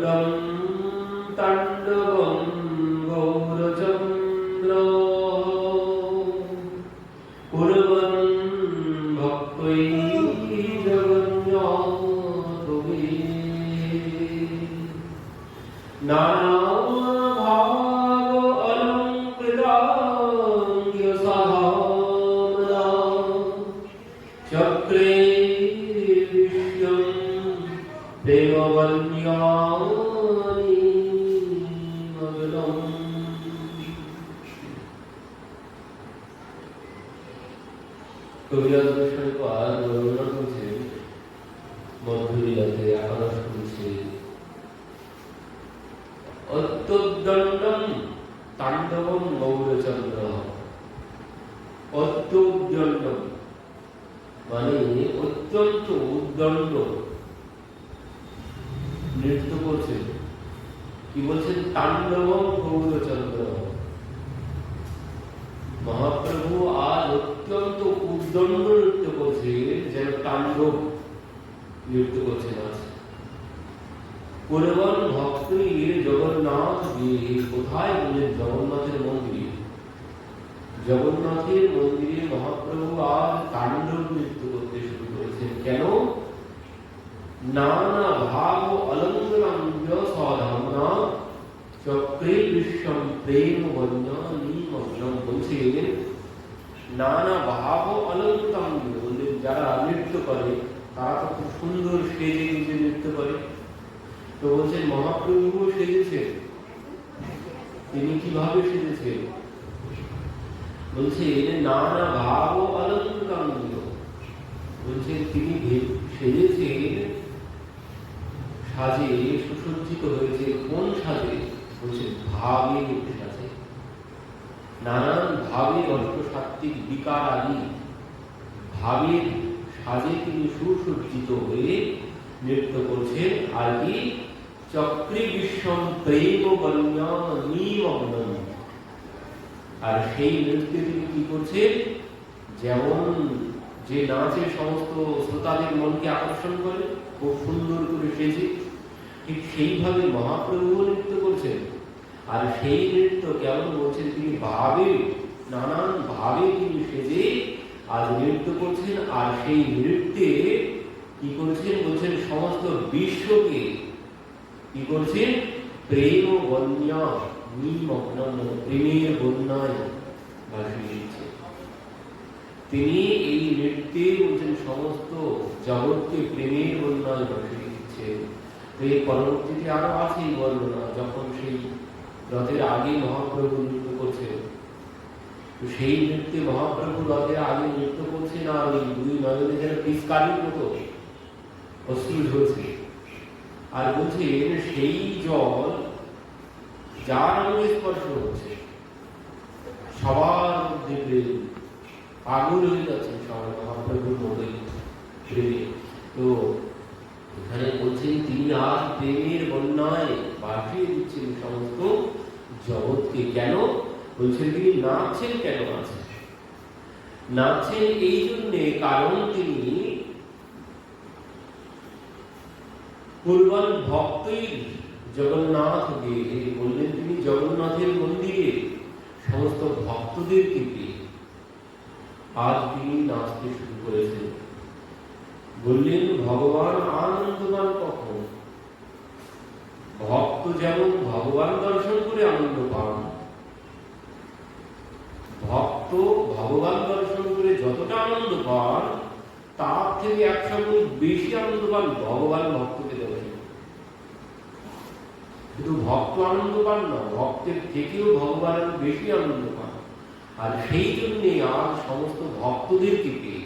অত্যুদ্দণ্ডম তাণ্ডবম গৌরচন্দ্র কুর্বন ভক্তৈ জগন্নাথে নানাভাব অলঙ্কৃতাঙ্গ সাধারণা চক্রে বিশ্বম প্রেমবন্যানি মগ্নম। কবিরাজ গোস্বামী পাদ বর্ণনা করছেন মধ্যলীলাতে একাদশ করেছে অত্যুদ্দণ্ডম তাণ্ডবম গৌরচন্দ্র। অত্যুদ্দণ্ডম মানে অত্যন্ত উদ্দণ্ড নৃত্য করছেন। কি বলছেন? তাণ্ডবম গৌরচন্দ্র। মহাপ্রভু আজ অত্যন্ত উদ্দণ্ড নৃত্য করছেন, যেন তাণ্ডব নৃত্য করছেন আজ। কুর্বন ভক্তৈ জগন্নাথ গৃহে। কোথায়? বলেন জগন্নাথের মন্দিরে। জগন্নাথের মন্দিরে মহাপ্রভু আজ তাণ্ডব নৃত্য করতে শুরু করেছেন। কেন? নানা ভাব অলঙ্করাঙ্গ সাধারণা চক্রে বিশ্বম প্রেম বন্যানি মগ্নম। বলছেন নানা ভাব অলঙ্করাঙ্গ, বললেন যারা নৃত্য করে তারা তো খুব সুন্দর সেজে গুজে নৃত্য করে। তো বলছেন মহাপ্রভু সেজেছেন। তিনি কিভাবে সেজেছেন? বলছেন নানা ভাব অলঙ্করাঙ্গ। বলছেন তিনি সেজেছেন সাজে, সুসজ্জিত হয়েছে। কোন সাজে? বলছে ভাবে সাজে। নানান ভাবে অষ্টসাত্ত্বিক বিকার আদি ভাবের সাজে তিনি সুসজ্জিত হয়ে নৃত্য করছেন। আর কি? চক্রে বিশ্বম প্রেম বন্যা নিমগ্নম। আর সেই নৃত্যে তিনি কি করছেন? যেমন যে নাচে সমস্ত শ্রোতাদের মনকে আকর্ষণ করে, খুব সুন্দর করে সেজে, ঠিক সেইভাবে মহাপ্রভু নৃত্য করছেন। আর সেই নৃত্য কেমন? বলছেন তিনি ভাবে, নানান ভাবে তিনি সেজে আজ নৃত্য করছেন। আর সেই নৃত্যে কি করছেন? বলছেন সমস্ত বিশ্বকে কি করছেন? প্রেম বন্যা নিমগ্ন, প্রেমের বন্যায় ভাসিয়ে দিচ্ছে। তিনি এই নৃত্যে বলছেন সমস্ত জগৎকে প্রেমের বন্যায় ভাসিয়ে দিচ্ছে। তো এই পরবর্তীতে আরো আছে এই বর্ণনা, যখন সেই রথের আগে মহাপ্রভু নৃত্য করছেন। তো সেই নৃত্যে মহাপ্রভু রথের আগে নৃত্য করছেন, আর ওই দুই নয়নে যেন পিচকারির মতো অশ্রু ঝরছে। আর বলছেন সেই জল যার অঙ্গে স্পর্শ হচ্ছে সবার মধ্যে প্রেম, পাগল হয়ে যাচ্ছেন সবাই মহাপ্রভুর মতোই প্রেমে। তো এখানে বলছেন তিনি আজ প্রেমের বন্যায় ভাসিয়ে দিচ্ছেন সমস্ত জগৎকে। কেন? বলছেন তিনি নাচছেন। কেন আছেন? নাচছেন এই জন্যে, কারণ তিনি কুর্বন ভক্তৈ জগন্নাথ গৃহে। বললেন তিনি জগন্নাথের মন্দিরে সমস্ত ভক্তদেরকে পেয়ে আজ তিনি নাচতে শুরু করেছেন। বললেন ভগবান আনন্দবান কখন? ভক্ত যেমন ভগবান দর্শন করে আনন্দ পান, ভক্ত ভগবান দর্শন করে যতটা আনন্দ পান তার থেকে 100 গুণ বেশি আনন্দ পান ভগবান ভক্তকে দর্শন। শুধু ভক্ত আনন্দ পান না, ভক্তের থেকেও ভগবান বেশি আনন্দ পান। আর সেই জন্যে আজ সমস্ত ভক্তদেরকে পেয়ে,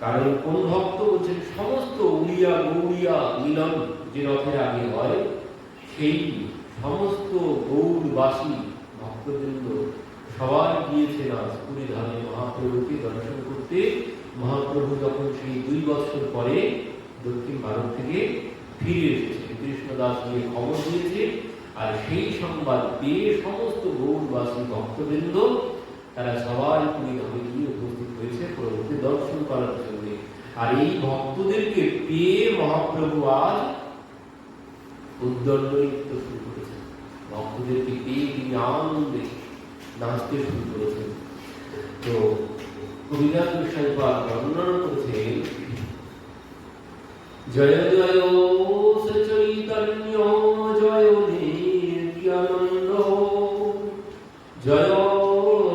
কারণ কোন ভক্ত? বলছেন সমস্ত উড়িয়া গৌড়িয়া মিলন যে রথের আগে হয়, সেই সমস্ত গৌড়বাসী ভক্তবৃন্দ সবাই গিয়েছেন আজ পুরী ধামে মহাপ্রভুকে দর্শন করতে। মহাপ্রভু যখন সেই 2 বছর পরে দক্ষিণ ভারত থেকে ফিরে এসেছে, কৃষ্ণদাস গিয়ে খবর দিয়েছে। আর সেই সংবাদ পেয়ে সমস্ত গৌড়বাসী ভক্তবৃন্দ তারা সবাই পুরী ধামে গিয়ে উপস্থিত হয়েছে প্রভুকে দর্শন করার জন্য। আর এই ভক্তদেরকে পেয়ে মহাপ্রভু আজ উদ্দণ্ড নৃত্য শুরু করেছেন, ভক্তদেরকে পেয়ে তিনি আনন্দে নাচতে শুরু করেছেন। তো কবিরাজ গোস্বামী পাদ বর্ণনা করেছেন, জয় জয় চৈতন্য জয় নিত্যানন্দ, জয়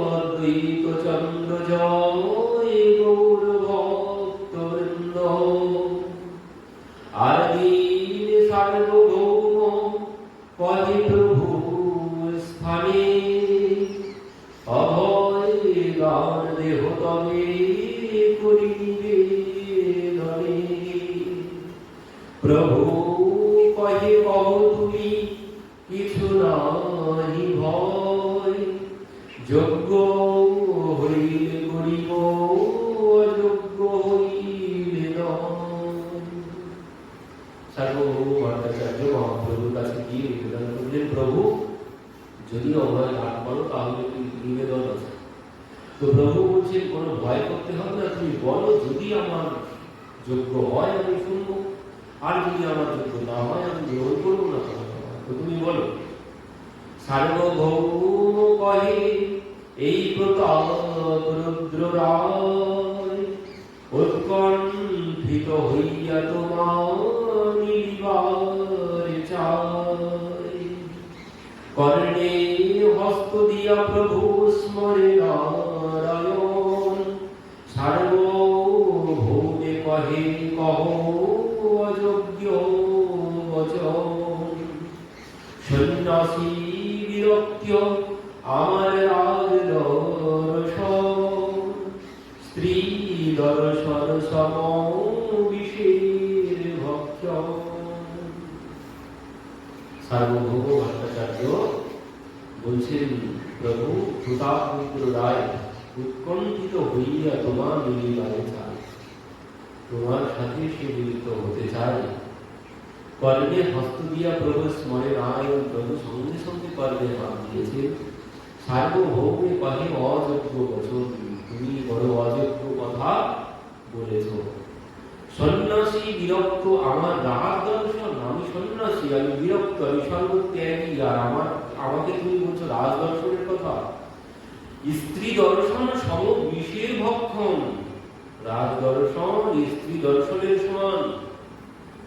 অদ্বৈত চন্দ্র জয় গৌর ভক্তবৃন্দ, আদিন সার্বভৌম পদে প্রভু স্থানে, অভয় গান দেহ তবে করিবে ধনে। প্রভু কহে কহ তুমি কিছু নাহি ভয়, যোগ্য হইলে করিব অযোগ্য হইলে নয়। সার্বভৌম ভট্টাচার্য মহাপ্রভুর কাছে গিয়ে নিবেদন করলেন, প্রভু যদি অভয় লাভ করো তাহলে নিবেদন আছে। তো প্রভু বলছেন কোনো ভয় করতে হবে না, তুমি বলো, যদি আমার যোগ্য হয় আমি শুনবো, আর যদি আমার যোগ্য না হয় আমি গ্রহণ করবো না। তো তুমি বলো। সার্বভৌম কহে এই প্রতাপ রুদ্র রায়, উৎকণ্ঠিত হইয়া তোমার নিবার চাই। কর্ণে হস্ত দিয়া প্রভু স্মরে নারায়ণ, সার্বভৌমে কহে কহ অযোগ্য বচন। সন্ন্যাসী বিরক্ত আমার রাজ দর্শন, স্ত্রী দর্শন সম বিশের ভক্ষণ। সার্বভৌম ভট্টাচার্য বলছেন, প্রভু প্রতাপরুদ্র রায় উৎকণ্ঠিত হইয়া তোমার মিলিবারে চায়, তোমার সাথে সে মিলিত হতে চায়। কর্ণে হস্ত দিয়া প্রভু স্মরে নারায়ণ, প্রভু সঙ্গে সঙ্গে কর্ণে হাত দিয়েছে। সার্বভৌমে কহে অযোগ্য বচন, তুমি বড় অযোগ্য কথা বলেছ। সন্ন্যাসী বিরক্ত আমার রাগ দর্শন, আমি সন্ন্যাসী, আমি বিরক্ত, আমি সর্বত্যাগী, আর আমাকে তুমি বলছো রাজ দর্শনের কথা। স্ত্রী দর্শন সম বিষের ভক্ষণ, রাজ দর্শন স্ত্রী দর্শনের সমান।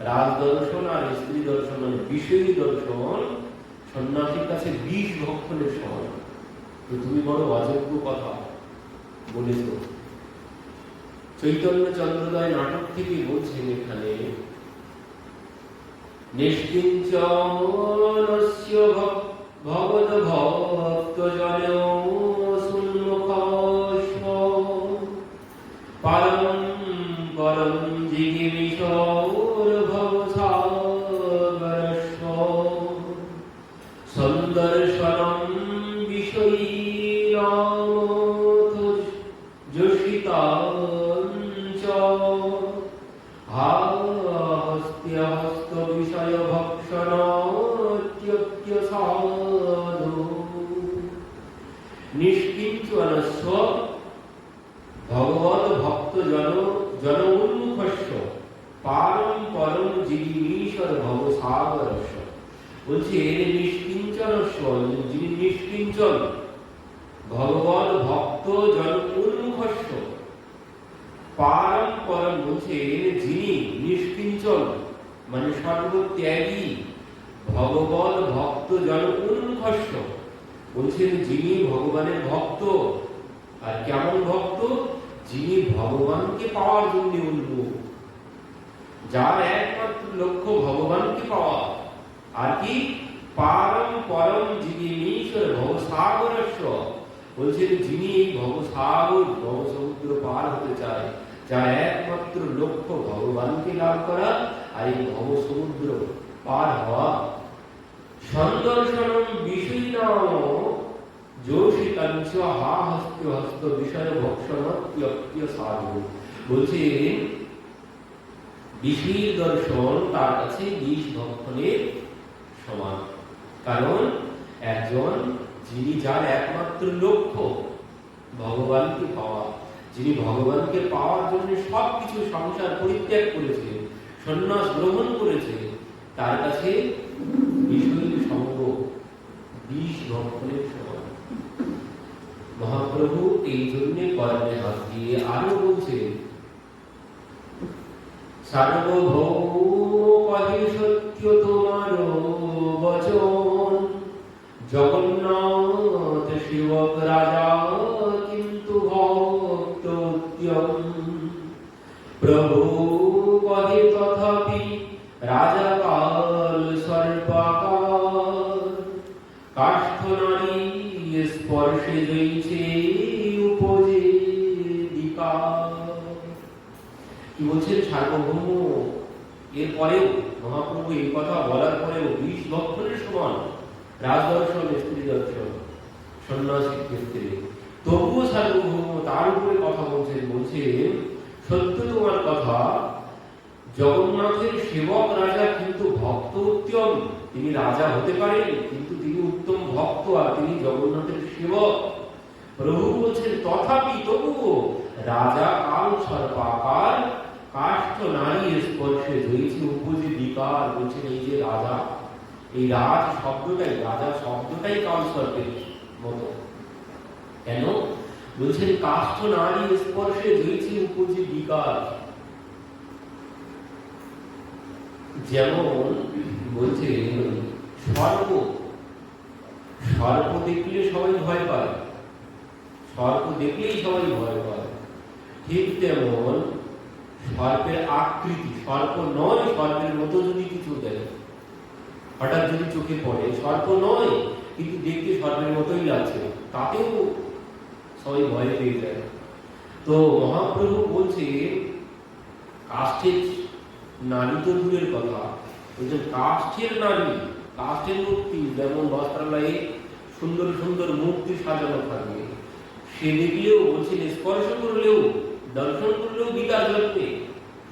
রাজ দর্শন আর স্ত্রী দর্শন মানে বিষয়ী দর্শন সন্ন্যাসীর কাছে বিষ ভক্ষণের সমান। তো তুমি বড় অযোগ্য কথা বলেছ। চৈতন্য চন্দ্রোদয় নাটক থেকে বলছেন এখানে, নিষ্কিঞ্চনস্য ভগবদ ভক্ত জন সুন্মুখস্ব, পরম পরম জিগিমিশোর ভবসাগরস্ব, সন্দর্শনম বিষয়ীনাথ যোষিতাঞ্চ, হস্ত্য হস্ত বিষয় ভক্ষণত্যক্য সাধু। নিষ্কিঞ্চনস্য ভগবৎ ভক্ত জন উন্মুখস্য, পারম পরম জিগীশ্বর ভবসাগরস্য। বলছে নিষ্কিঞ্চনস্য, যিনি নিষ্কিঞ্চন, ভগবৎ ভক্ত জন উন্মুখস্য, পারম পরম বলছে যিনি নিষ্কিঞ্চন মানে সর্বত্যাগী, ভগবৎ ভক্ত জন উন্মুখস্য বলছেন যিনি ভগবানের ভক্ত। আর কেমন ভক্ত? যিনি ভগবানকে পাওয়ার জন্য উন্মুখ, যার একমাত্র লক্ষ্য ভগবানকে পাওয়া। আর কি? পারম পরম জিগীশ্বর ভবসাগরস্য বলছেন যিনি এই ভবসাগর ভবসমুদ্র পার হতে চায়, যার একমাত্র লক্ষ্য ভগবানকে লাভ করা আর এই ভবসমুদ্র পার হওয়া। সন্দর্শনম বিষয়ীনাম যোষিতাঞ্চ হা হস্ত হস্ত বিষয় ভক্ষণত্যক্য সাধু। বলছেন বিষয়ীর দর্শন তার কাছে বিষ ভক্ষণের সমান। কারণ একজন যিনি যার একমাত্র লক্ষ্য ভগবানকে পাওয়া, যিনি ভগবানকে পাওয়ার জন্য সবকিছু সংসার পরিত্যাগ করেছে, সন্ন্যাস গ্রহণ করেছে, তার কাছে বিষয়ী সঙ্গ বিষ ভক্ষণের সমান। মহাপ্রভু এই জন্য কর্মে হাত দিয়ে আরো বলছেন, সার্বভৌম কহে সত্য তোমার বচন, জগন্নাথ সেবক রাজা কিন্তু ভক্ত উদ্যম। প্রভু কহে তথাপি রাজা কাল সর্বাকার, কাষ্ঠ নারী স্পর্শে রয়েছে উপজে বিকার। কি বলছেন সার্বভৌম? এরপরেও মহাপ্রভু এই কথা বলার পরেও বিষ ভক্ষণের সমান রাজদর্শন, স্ত্রী দর্শন, সন্ন্যাসীর ক্ষেত্রে তবুও সার্বভৌম তার উপরে কথা বলছেন। বলছেন সত্য তোমার কথা, জগন্নাথের সেবক রাজা কিন্তু ভক্ত উত্তম। তিনি রাজা হতে পারেন কিন্তু তিনি উত্তম ভক্ত, আর তিনি জগন্নাথের সেবক। প্রভু বলছেন তথাপি তবুও রাজা কাল সর্বাকার, কাষ্ঠ নারী স্পর্শে হয়েছে উপজে বিকার। বলছেন এই যে রাজা, এই রাজ শব্দটাই, রাজা শব্দটাই কাল সর্পের মতো। কেন? বলছেন কাষ্ঠ নারী স্পর্শে হয়েছে উপজে বিকার। যেমন বলছেন সর্প, সর্প দেখলে সবাই ভয় পায়, সর্প দেখলেই সবাই ভয় পায়। ঠিক তেমন সর্পের আকৃতি, সর্প নয় সর্পের মতো যদি কিছু দেয়, হঠাৎ যদি চোখে পড়ে, সর্প নয় কিন্তু দেখতে সর্পের মতোই লাগছে, তাতেও সবাই ভয় পেয়ে যায়। তো মহাপ্রভু বলছে কাষ্ঠের নারী তো দূরের কথা, কাষ্ঠের নারী, কাষ্ঠের মূর্তি, যেমন বস্ত্রালয়ে সুন্দর সুন্দর মূর্তি সাজানো থাকবে, সে দেখলেও বলছেন স্পর্শ করলেও, দর্শন করলেও বিকার জন্মে।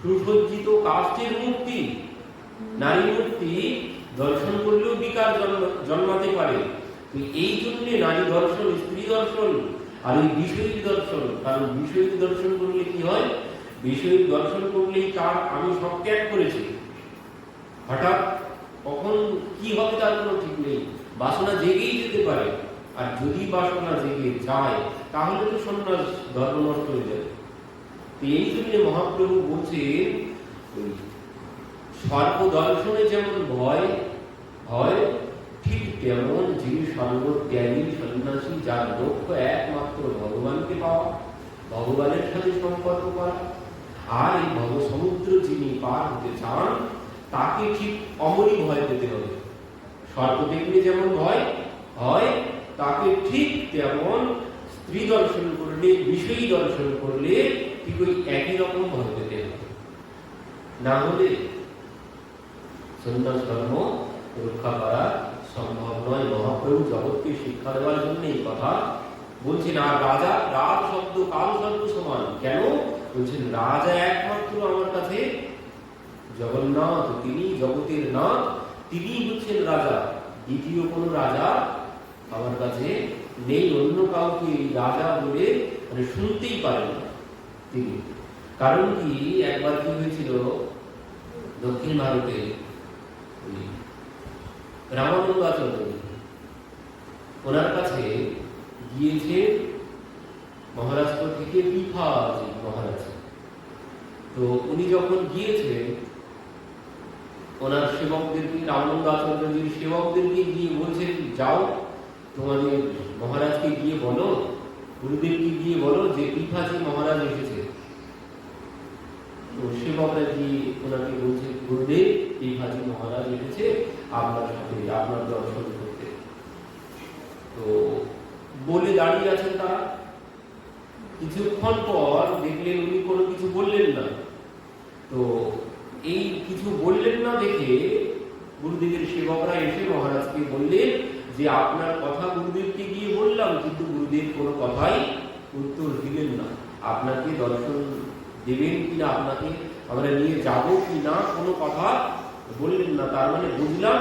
সুসজ্জিত কাষ্ঠের মূর্তি, নারী মূর্তি দর্শন করলেও বিকার জন্মাতে পারে। এই জন্য নারী দর্শন, স্ত্রী দর্শন আর এই বিষয়ী দর্শন। কারণ বিষয়ী দর্শন করলে কি হয়? বিষয়ী দর্শন করলেই তার আমি সব ত্যাগ করেছি, হঠাৎ কখন কি হবে তার কোনো ঠিক নেই, বাসনা জেগেই যেতে পারে। আর যদি বাসনা জেগে যায় তাহলে তো সন্ন্যাস ধর্ম নষ্ট হয়ে যায়। এই জন্য মহাপ্রভু বলছেন সর্প দর্শনে যেমন ভয় হয়, ঠিক তেমন যিনি সর্বত্যাগী সন্ন্যাসী, যার লক্ষ্য একমাত্র ভগবানকে পাওয়া, ভগবানের সাথে সম্পর্ক করা, আর এই ভব সমুদ্র যিনি পার হতে চান তাকে ঠিক অমরই ভয় পেতে হবে। সর্প দেখলে যেমন ভয় হয়, তাকে ঠিক তেমন স্ত্রী দর্শন করলে, বিষয়ী দর্শন করলে ঠিক ওই একই রকম ভয় পেতে হবে। না হলে সন্ন্যাস ধর্ম রক্ষা করা সম্ভব নয়। মহাপ্রভু জগৎকে শিক্ষা দেওয়ার জন্য এই কথা বলছেন। আর রাজা, রাজ শব্দ কাল শব্দ সমান। কেন? বলছেন রাজা একমাত্র আমার কাছে জগন্নাথ, তিনি জগতের নাথ, তিনি হচ্ছেন রাজা। দ্বিতীয় কোন রাজা আমার কাছে নেই, অন্য কাউকে রাজা বলে মানে শুনতেই পারেন না তিনি। কারণ কি, একবার কি হয়েছিল দক্ষিণ ভারতে, রামানন্দ আচার্য ওনার কাছে গিয়েছে মহারাষ্ট্র থেকে পিফাজি মহারাজ। তো উনি যখন গিয়েছেন ওনার সেবকদেরকে, রামানন্দ আচার্যজির সেবকদেরকে গিয়ে বলছেন যাও তোমাদের মহারাজকে গিয়ে বলো, গুরুদেবকে গিয়ে বলো যে পিফাজি মহারাজ এসেছে। তো সেবকরা গিয়ে ওনাকে বলছে গুরুদেব পিফাজি মহারাজ এসেছে আপনার সাথে, আপনার দর্শন করতে। তো বলে দাঁড়িয়ে আছেন তারা। কিছুক্ষণ পর দেখলেন উনি কোনো কিছু বললেন না। তো এই কিছু বললেন না দেখে গুরুদেবের সেবকরা এসে মহারাজকে বললেন যে আপনার কথা গুরুদেবকে গিয়ে বললাম, কিন্তু গুরুদেব কোনো কথাই উত্তর দিলেন না। আপনাকে দর্শন দেবেন কিনা, আপনাকে আমরা নিয়ে যাব কি না, কোনো কথা বললেন না। তার মানে বুঝলাম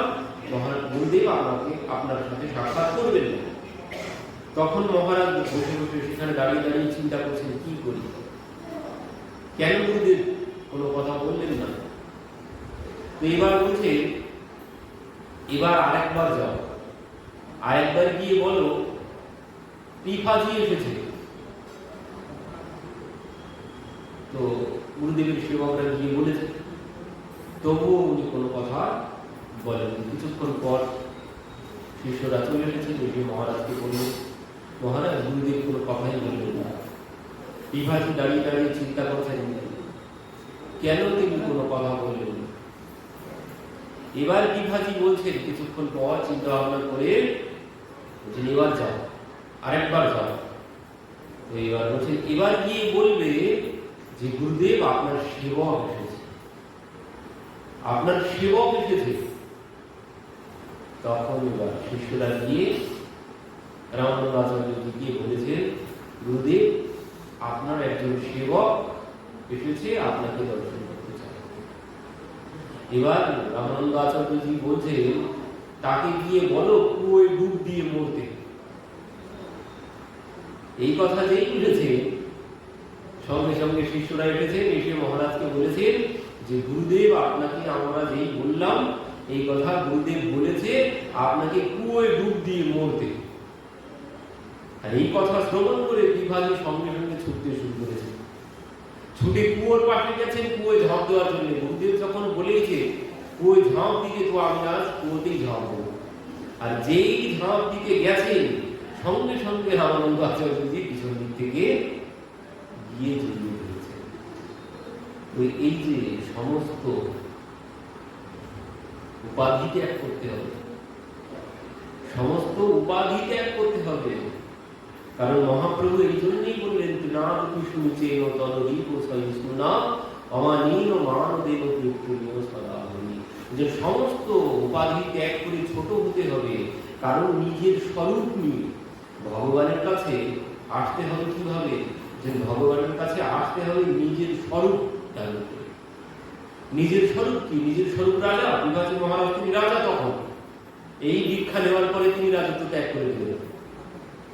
গুরুদেব আপনাকে, আপনার সাথে সাক্ষাৎ করবেন না। তখন মহারাজ বসে বসে সেখানে দাঁড়িয়ে দাঁড়িয়ে চিন্তা করছেন কি করি, কেন গুরুদেব কোনো কথা বললেন না। তো এবার বলছে এবার আরেকবার যাও, আরেকবার গিয়ে বলো পিফাজি এসেছে। তো গুরুদেবের সেবকরা গিয়ে বলেছে, তবুও উনি কোনো কথা বলেন। কিছুক্ষণ পর শিষ্যরা চলে এসেছে, এসে মহারাজকে বলল, মহারাজ গুরুদেব কোনো কথাই বললেন না। পিফাজি দাঁড়িয়ে দাঁড়িয়ে চিন্তা করছেন, কেন তিনি কোনো কথা বললেন। এবার পিফাজি বলছেন কিছুক্ষণ পর চিন্তা ভাবনা করে, এবার যাও, আরেকবার যাও। এবার বলছেন, এবার গিয়ে বলবে যে গুরুদেব আপনার সেবক এসেছে, আপনার সেবক এসেছে। তখন এবার শিষ্যরা গিয়ে রামানন্দ আচার্যজি গিয়ে বলেছেন, গুরুদেব আপনার একজন সেবক এসেছে, আপনাকে দর্শন করতে চায়। এবার রামানন্দ আচার্যজি বলছেন, তাকে গিয়ে বলো কুয়োয় ডুব দিয়ে মরতে। এই কথা যেই বলেছে, সঙ্গে সঙ্গে শিষ্যরা এসেছেন, এসে মহারাজকে বলেছেন যে গুরুদেব আপনাকে আমরা যেই বললাম এই কথা গুরুদেব বলেছে আপনাকে কুয়োয় ডুব দিয়ে মরতে। আর এই কথা শ্রবণ করে পিফাজি সঙ্গে সঙ্গে ছুটতে শুরু করেছে, ছুটে কুয়োর পাশে গেছেন কুয়োয় ঝাঁপ দেওয়ার জন্য। গুরুদেব যখন বলেছে কুয়োয় ঝাঁপ দিকে, তো আমি আজ কুয়োতেই ঝাঁপ দেবো। আর যেই ঝাঁপ দিকে গেছেন সঙ্গে সঙ্গে রামানন্দ আচার্যজি পিছন দিক থেকে গিয়ে জড়িয়ে ধরেছে। তো এই যে সমস্ত উপাধি ত্যাগ করতে হবে, সমস্ত উপাধি ত্যাগ করতে হবে। কারণ মহাপ্রভু এই জন্যই বললেন, না তুমি শুনছে না অমানীন মানদেব মৃত্যুনীয় সদাহরি, যে সমস্ত উপাধি ত্যাগ করে ছোট হতে হবে। কারণ নিজের স্বরূপ নিয়ে ভগবানের কাছে আসতে হবে। কিভাবে? যে ভগবানের কাছে আসতে হবে নিজের স্বরূপ ধারণ করে। নিজের স্বরূপ কি? নিজের স্বরূপ রাজা। পিফাজি মহারাজ তিনি রাজা। তখন এই দীক্ষা নেওয়ার পরে তিনি রাজত্ব ত্যাগ করে দিলেন।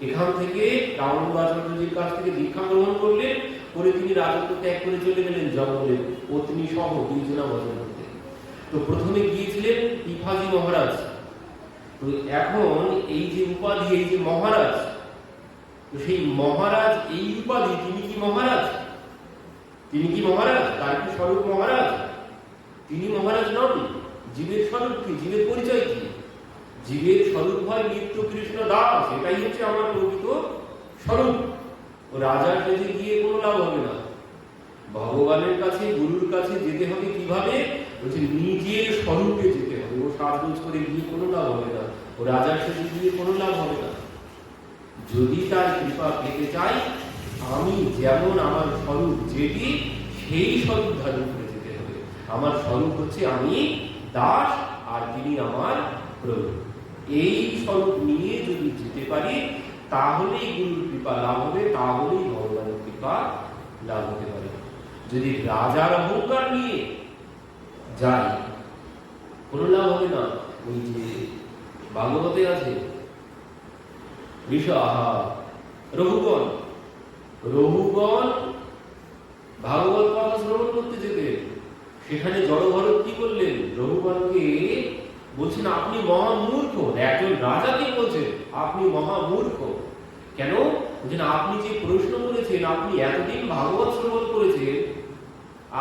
এখান থেকে রামানন্দ আচার্যজির কাছ থেকে দীক্ষা গ্রহণ করলেন, করে তিনি রাজত্ব ত্যাগ করে চলে গেলেন জঙ্গলে পত্নী সহ 2 জনা বছর করতে। তো প্রথমে গিয়েছিলেন পিফাজি মহারাজ। তো এখন এই যে উপাধি, এই যে মহারাজ, তো সেই মহারাজ এই উপাধি, তিনি কি মহারাজ? তিনি কি মহারাজ? তার কি স্বরূপ মহারাজ? তিনি মহারাজ নন। জীবের স্বরূপ কি? জীবের পরিচয় কি? জীবের স্বরূপ হয় নিত্য কৃষ্ণ দাস। এটাই হচ্ছে আমার প্রকৃত স্বরূপ। ও রাজা সেজে গিয়ে কোনো লাভ হবে না। ভগবানের কাছে, গুরুর কাছে যেতে হবে কিভাবে? বলছে নিজের স্বরূপে যেতে হবে। ও সাজগোজ করে গিয়ে কোনো লাভ হবে না, ও রাজার সেজে গিয়ে কোনো লাভ হবে না। যদি তার কৃপা পেতে চাই, আমি যেমন আমার স্বরূপ যেটি, সেই স্বরূপ ধারণ করে যেতে হবে। আমার স্বরূপ হচ্ছে আমি দাস, আর তিনি আমার প্রভু। এই স্বরূপ নিয়ে যদি যেতে পারি, তাহলেই গুরুর কৃপা লাভ হবে, তাহলেই ভগবানের কৃপা লাভ হতে পারে। যদি রাজার অহংকার নিয়ে যাই, কোনো লাভ হবে না। ওই যে ভাগবতে আছে, রঘুগণ ভাগবত কথা শ্রবণ করতে যেতে, সেখানে জড়ভরত কি করলেন? রঘুগণকে বলছেন আপনি মহামূর্খ। একজন রাজাকে বলছেন আপনি মহামূর্খ। কেন? বলছেন আপনি যে প্রশ্ন করেছেন, আপনি এতদিন ভাগবত শ্রবণ করেছেন,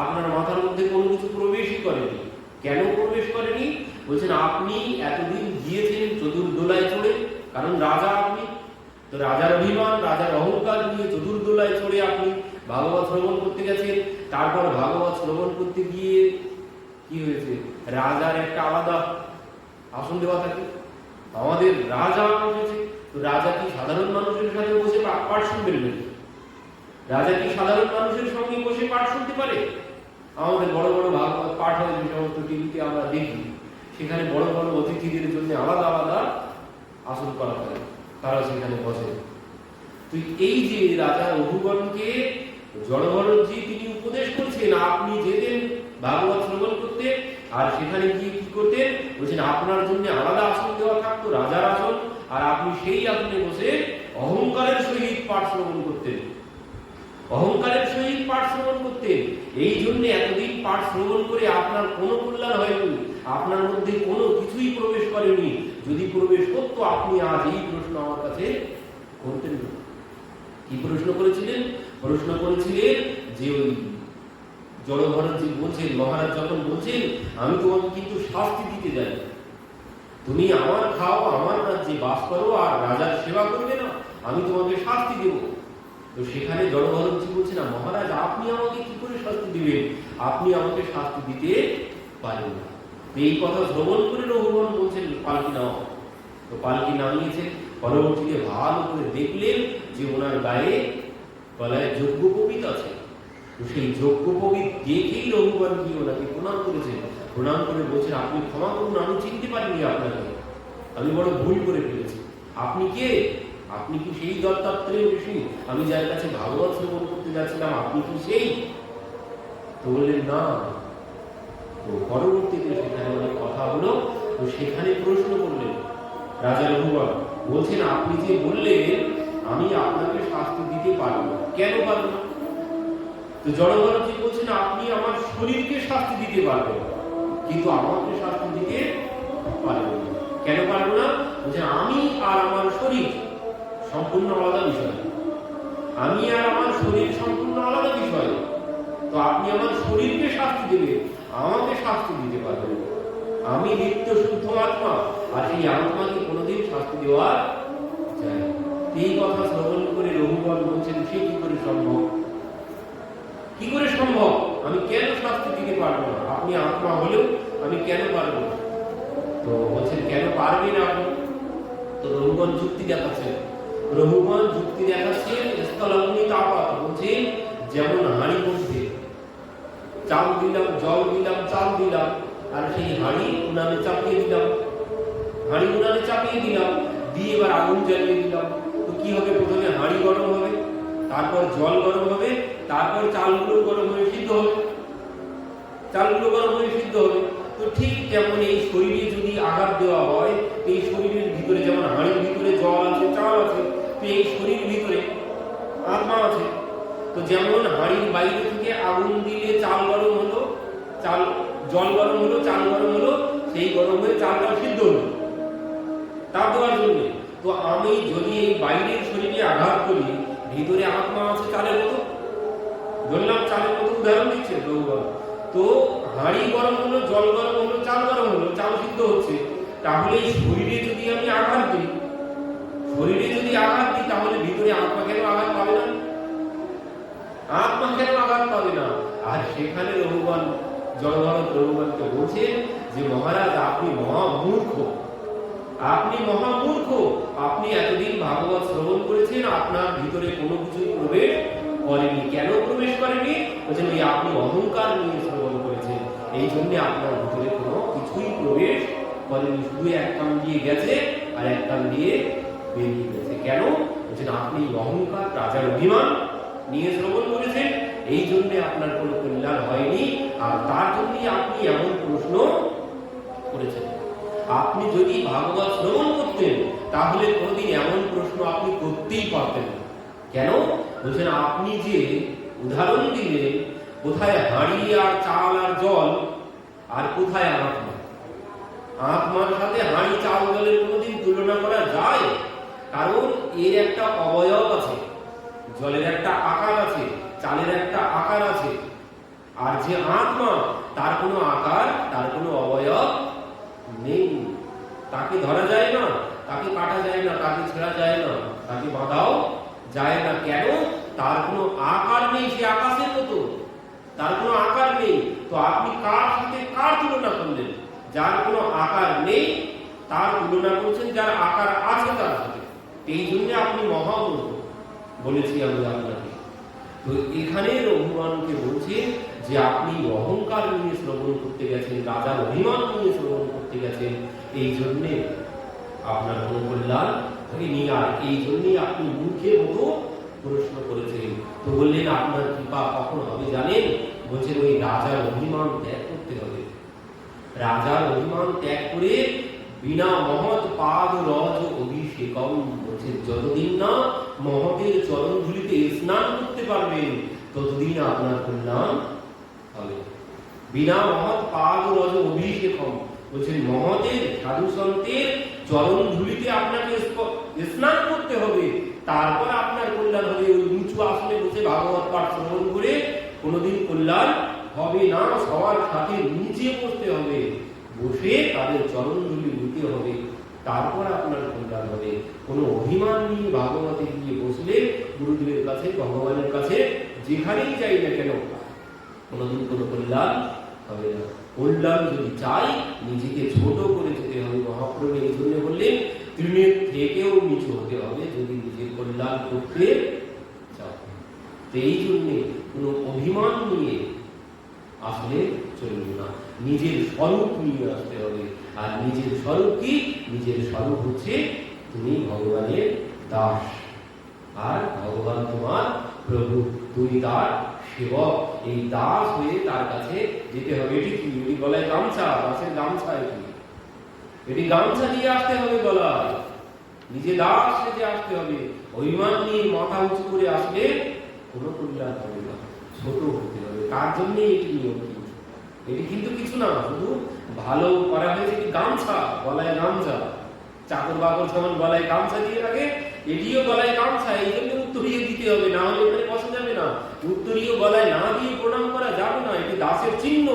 আপনার মাথার মধ্যে কোনো কিছু প্রবেশই করেনি। কেন প্রবেশ করেনি? বলছেন আপনি এতদিন গিয়েছেন চতুর্দোলায় চড়ে, কারণ রাজা আপনি। তো রাজার অভিমান, রাজার অহংকার নিয়ে চতুর্দোলায় চড়ে আপনি ভাগবত শ্রবণ করতে গেছেন। তারপর ভাগবত শ্রবণ করতে গিয়ে কি হয়েছে? রাজার একটা আলাদা আসন দেওয়া থাকে। আমাদের রাজা বসেছে, তো রাজা কি সাধারণ মানুষের সাথে বসে পাঠ শুনবেন নাকি? রাজা কি সাধারণ মানুষের সঙ্গে বসে পাঠ শুনতে পারে? আমাদের বড় বড় ভাগবত পাঠ হয়, যে সমস্ত টিভিতে আমরা দেখি, সেখানে বড় বড় অতিথিদের জন্য আলাদা আলাদা আসন করা হয়, তারা সেখানে বসে। তো এই যে রাজা রঘুগণকে জড়ভরতজি তিনি উপদেশ করছেন, আপনি যেতেন ভাগবত শ্রবণ করতে, আর সেখানে গিয়ে কি করতেন? বলছেন আপনার জন্য আলাদা আসন দেওয়া থাকতো, রাজার আসন, আর আপনি সেই আসনে বসে অহংকারের সহিত পাঠ শ্রবণ করতেন। অহংকারের সহিত পাঠ শ্রবণ করতেন। এই জন্য এতদিন পাঠ শ্রবণ করে আপনার কোনো কল্যাণ হয়নি, আপনার মধ্যে কোনো কিছুই প্রবেশ করে করেনি, যদি প্রবেশ করতো আপনি আজ এই প্রশ্ন আমার কাছে করতেন না। কি প্রশ্ন করেছিলেন? প্রশ্ন করেছিলেন যে ওই জড়ভরতজি বলছেন, মহারাজ যখন বলছেন আমি তোমাকে কিন্তু শাস্তি দিতে যাই, তুমি আমার খাও, আমার রাজ্যে বাস করো, আর রাজার সেবা করবে না, আমি তোমাকে শাস্তি দেব। তো সেখানে জড়ভরতজি বলছে না, মহারাজ আপনি আমাকে কি করে শাস্তি দিবেন, আপনি আমাকে শাস্তি দিতে পারেন না। এই কথা শ্রবণ করে রঘুবন বলছেন পালকি নাও। তো পালকি নামিয়েছেন, পরবর্তীতে ভালো করে দেখলেন যে ওনার গায়ে গলায় যজ্ঞোপবীত আছে। তো সেই যজ্ঞোপবীত দেখেই রঘুবন গিয়ে ওনাকে প্রণাম করেছেন। প্রণাম করে বলছেন, আপনি ক্ষমা করুন, আমি চিনতে পারিনি আপনাকে, আমি বড় ভুল করে ফেলেছি। আপনি কে? আপনি কি সেই দত্তাত্রেয় ঋষি, আমি যার কাছে ভাগবত শ্রবণ করতে যাচ্ছিলাম, আপনি কি সেই? তো বললেন না। তো পরবর্তীতে সেখানে অনেক কথা হলো। তো সেখানে প্রশ্ন করলেন রাজা রঘুবর, বলছেন আপনি যে বললেন আমি আপনাকে শাস্তি দিতে পারবো না, কেন পারবো না? তো জড়ভরতজি বলছেন আপনি আমার শরীরকে শাস্তি দিতে পারবেন, কিন্তু আমাকে শাস্তি দিতে পারবেন না। কেন পারবো না? বলছে আমি আর আমার শরীর সম্পূর্ণ আলাদা বিষয়, আমি আর আমার শরীর সম্পূর্ণ আলাদা বিষয়। তো আপনি আমার শরীরকে শাস্তি দেবেন, আমাকে শাস্তি দিতে পারবেন। আমি নিত্য শুদ্ধ আত্মা, আর সেই আত্মাকে কোনোদিন শাস্তি দেওয়া যায়। এই কথা শ্রবণ করে রঘুবর বলছেন, সে কি করে সম্ভব? কি করে সম্ভব? আমি কেন শাস্তি দিতে পারবো না? আপনি আত্মা হলেও আমি কেন পারবো না? তো বলছেন কেন পারবেন আপনি? তো রঘুবন যুক্তি দেখাচ্ছেন। রঘুবন যুক্তি দেখাচ্ছেন স্থলাগ্নি তাপাত, বলছেন যেমন হাঁড়ি মধ্যে চাল দিলাম, জল দিলাম, চাল দিলাম, আর সেই হাঁড়ি উনানে চাপিয়ে দিলাম, হাঁড়ি উনানে চাপিয়ে দিলাম, দিয়ে এবার আগুন জ্বালিয়ে দিলাম। তো কি হবে? প্রথমে হাঁড়ি গরম হবে, তারপর জল গরম হবে, তারপর চালগুলো গরম হয়ে সিদ্ধ হবে, চালগুলো গরম হয়ে সিদ্ধ হবে। তো ঠিক তেমন এই শরীরে যদি আঘাত দেওয়া হয়, এই শরীরের ভিতরে যেমন হাঁড়ির ভিতরে জল আছে, চাল আছে, তো এই শরীরের ভিতরে আত্মা আছে। তো যেমন হাঁড়ির বাইরে থেকে আগুন দিলে চাল গরম হলো, জল গরম হলো, চাল গরম হলো, সেই গরম হয়ে চালটা সিদ্ধ হলো তাপ দেওয়ার জন্য। তো আমি যদি এই বাইরের শরীরে আঘাত করি, ভিতরে আত্মা আছে চালের মতো, বললাম চালের মতো উদাহরণ দিচ্ছে ভগবান। তো হাঁড়ি গরম হলো, জল গরম হলো, চাল গরম হলো, চাল সিদ্ধ হচ্ছে। তাহলে এই শরীরে যদি আমি আঘাত দিই, শরীরে যদি আঘাত দিই, তাহলে ভিতরে আত্মা কেন আঘাত পাবে না? আত্মা কেন আঘাত পাবে না? আর সেখানে রঘুবন জড়ভরত রঘুবনকে বলছেন যে মহারাজ আপনি মহামূর্খ, আপনি মহামূর্খ, আপনি এতদিন ভাগবত শ্রবণ করেছেন, আপনার ভিতরে কোনো কিছুই প্রবেশ করেনি। কেন প্রবেশ করেনি? বলছেন ওই আপনি অহংকার নিয়ে শ্রবণ করেছেন, এই জন্য আপনার ভিতরে কোনো কিছুই প্রবেশ করেনি, শুধু এক কান দিয়ে গেছে আর এক কান দিয়ে বেরিয়ে গেছে। কেন? বলছেন আপনি অহংকার, রাজার অভিমান নিয়ে শ্রবণ করেছেন, এই জন্য আপনার কোনো কল্যাণ হয়নি, আর তার জন্যই আপনি এমন প্রশ্ন করেছেন। আপনি যদি ভাগবত শ্রবণ করতেন, তাহলে কোনোদিন এমন প্রশ্ন আপনি করতেই পারতেন না। কেন? বলছেন আপনি যে উদাহরণ দিলেন, কোথায় হাঁড়ি আর চাল আর জল, আর কোথায় আত্মা? আত্মার সাথে হাঁড়ি চাল জলের কোনোদিন তুলনা করা যায়? কারণ এর একটা অবয়ব আছে, জলের একটা আকার আছে, চালের একটা আকার আছে, আর যে আত্মা তার কোনো আকার, তার কোনো অবয়ব নেই। তাকে ধরা যায় না, তাকে কাটা যায় না, তাকে ছেঁড়া যায় না, তাকে বাঁধাও যায় না। কেন? তার কোনো আকার নেই, সে আকাশের মতো, তার কোনো আকার নেই। তো আপনি কার সাথে কার তুলনা করলেন? যার কোনো আকার নেই তার তুলনা করছেন যার আকার আছে তার সাথে। এই জন্য আপনি মহামূর্খ বলেছি আমি আপনাকে। তো এখানে রঘুবনকে বলছে যে আপনি অহংকার নিয়ে শ্রবণ করতে গেছেন, রাজার অভিমান নিয়ে শ্রবণ করতে গেছেন, এই জন্যে আপনার কোনো কল্যাণ হয়নি, আর এই জন্যই আপনি মুখের মতো প্রশ্ন করেছেন। তো বললেন আপনার কৃপা কখন হবে জানেন? বলছেন ওই রাজার অভিমান ত্যাগ করতে হবে। রাজার অভিমান ত্যাগ করে বিনা মহৎ পাদ রজ অভিষেকম, বলছেন যতদিন না মহতের চরণ ধুলিতে স্নান করতে পারবেন, ততদিন আপনার কল্যাণ হবে। বিনা মহৎ পাদ রজ অভিষেকম, বলছেন মহতের সাধু সন্তের চরণ ধুলিতে আপনাকে স্নান করতে হবে, তারপর আপনার কল্যাণ হবে। ওই উঁচু আসনে বসে ভাগবত পাঠ শ্রবণ করে কোনোদিন কল্যাণ হবে না। সবার সাথে নিচে বসতে হবে, বসে তাদের চরণ ধুলি নিতে হবে, তারপর আপনার কল্যাণ হবে। কোনো অভিমান নিয়ে ভাগবতে গিয়ে বসলে গুরুদেবের কাছে, ভগবানের কাছে যেখানেই যাই না কেন কোনোদিন কোনো কল্যাণ হবে না। কল্যাণ যদি চাই নিজেকে ছোট করে যেতে হবে। মহাপ্রভু এই জন্য বললেন তৃণের থেকেও নিচু হতে হবে যদি নিজের কল্যাণ করতে চাও। তো এই জন্যে কোনো অভিমান নিয়ে আসলে চলবে না, নিজের স্বরূপ নিয়ে আসতে হবে। আর নিজের স্বরূপ কি? নিজের স্বরূপ হচ্ছে তুমি ভগবানের দাস, আর ভগবান তোমার প্রভু, তুমি তার সেবক। এই দাস হয়ে তার কাছে যেতে হবে। এটি কি? এটি গলায় গামছা, দাসের গামছা। এটি গামছা দিয়ে আসতে হবে গলায়, নিজে দাস সেজে আসতে হবে। অভিমান নিয়ে মাথা উঁচু করে আসলে কোনো কল্যাণ হবে না, ছোট হতে হবে। তার জন্য এটি নিয়ম। এটি কিন্তু কিছু না, শুধু ভালো করা হয়েছে কি গামছা, গলায় গামছা। চাকর বাকর যেমন গলায় গামছা দিয়ে রাখে, এটিও গলায় গামছা। এই জন্য উত্তরীয় দিতে হবে, না হলে এখানে বসা যাবে না। উত্তরীয় গলায় না দিয়ে প্রণাম করা যাবে না, এটি দাসের চিহ্ন।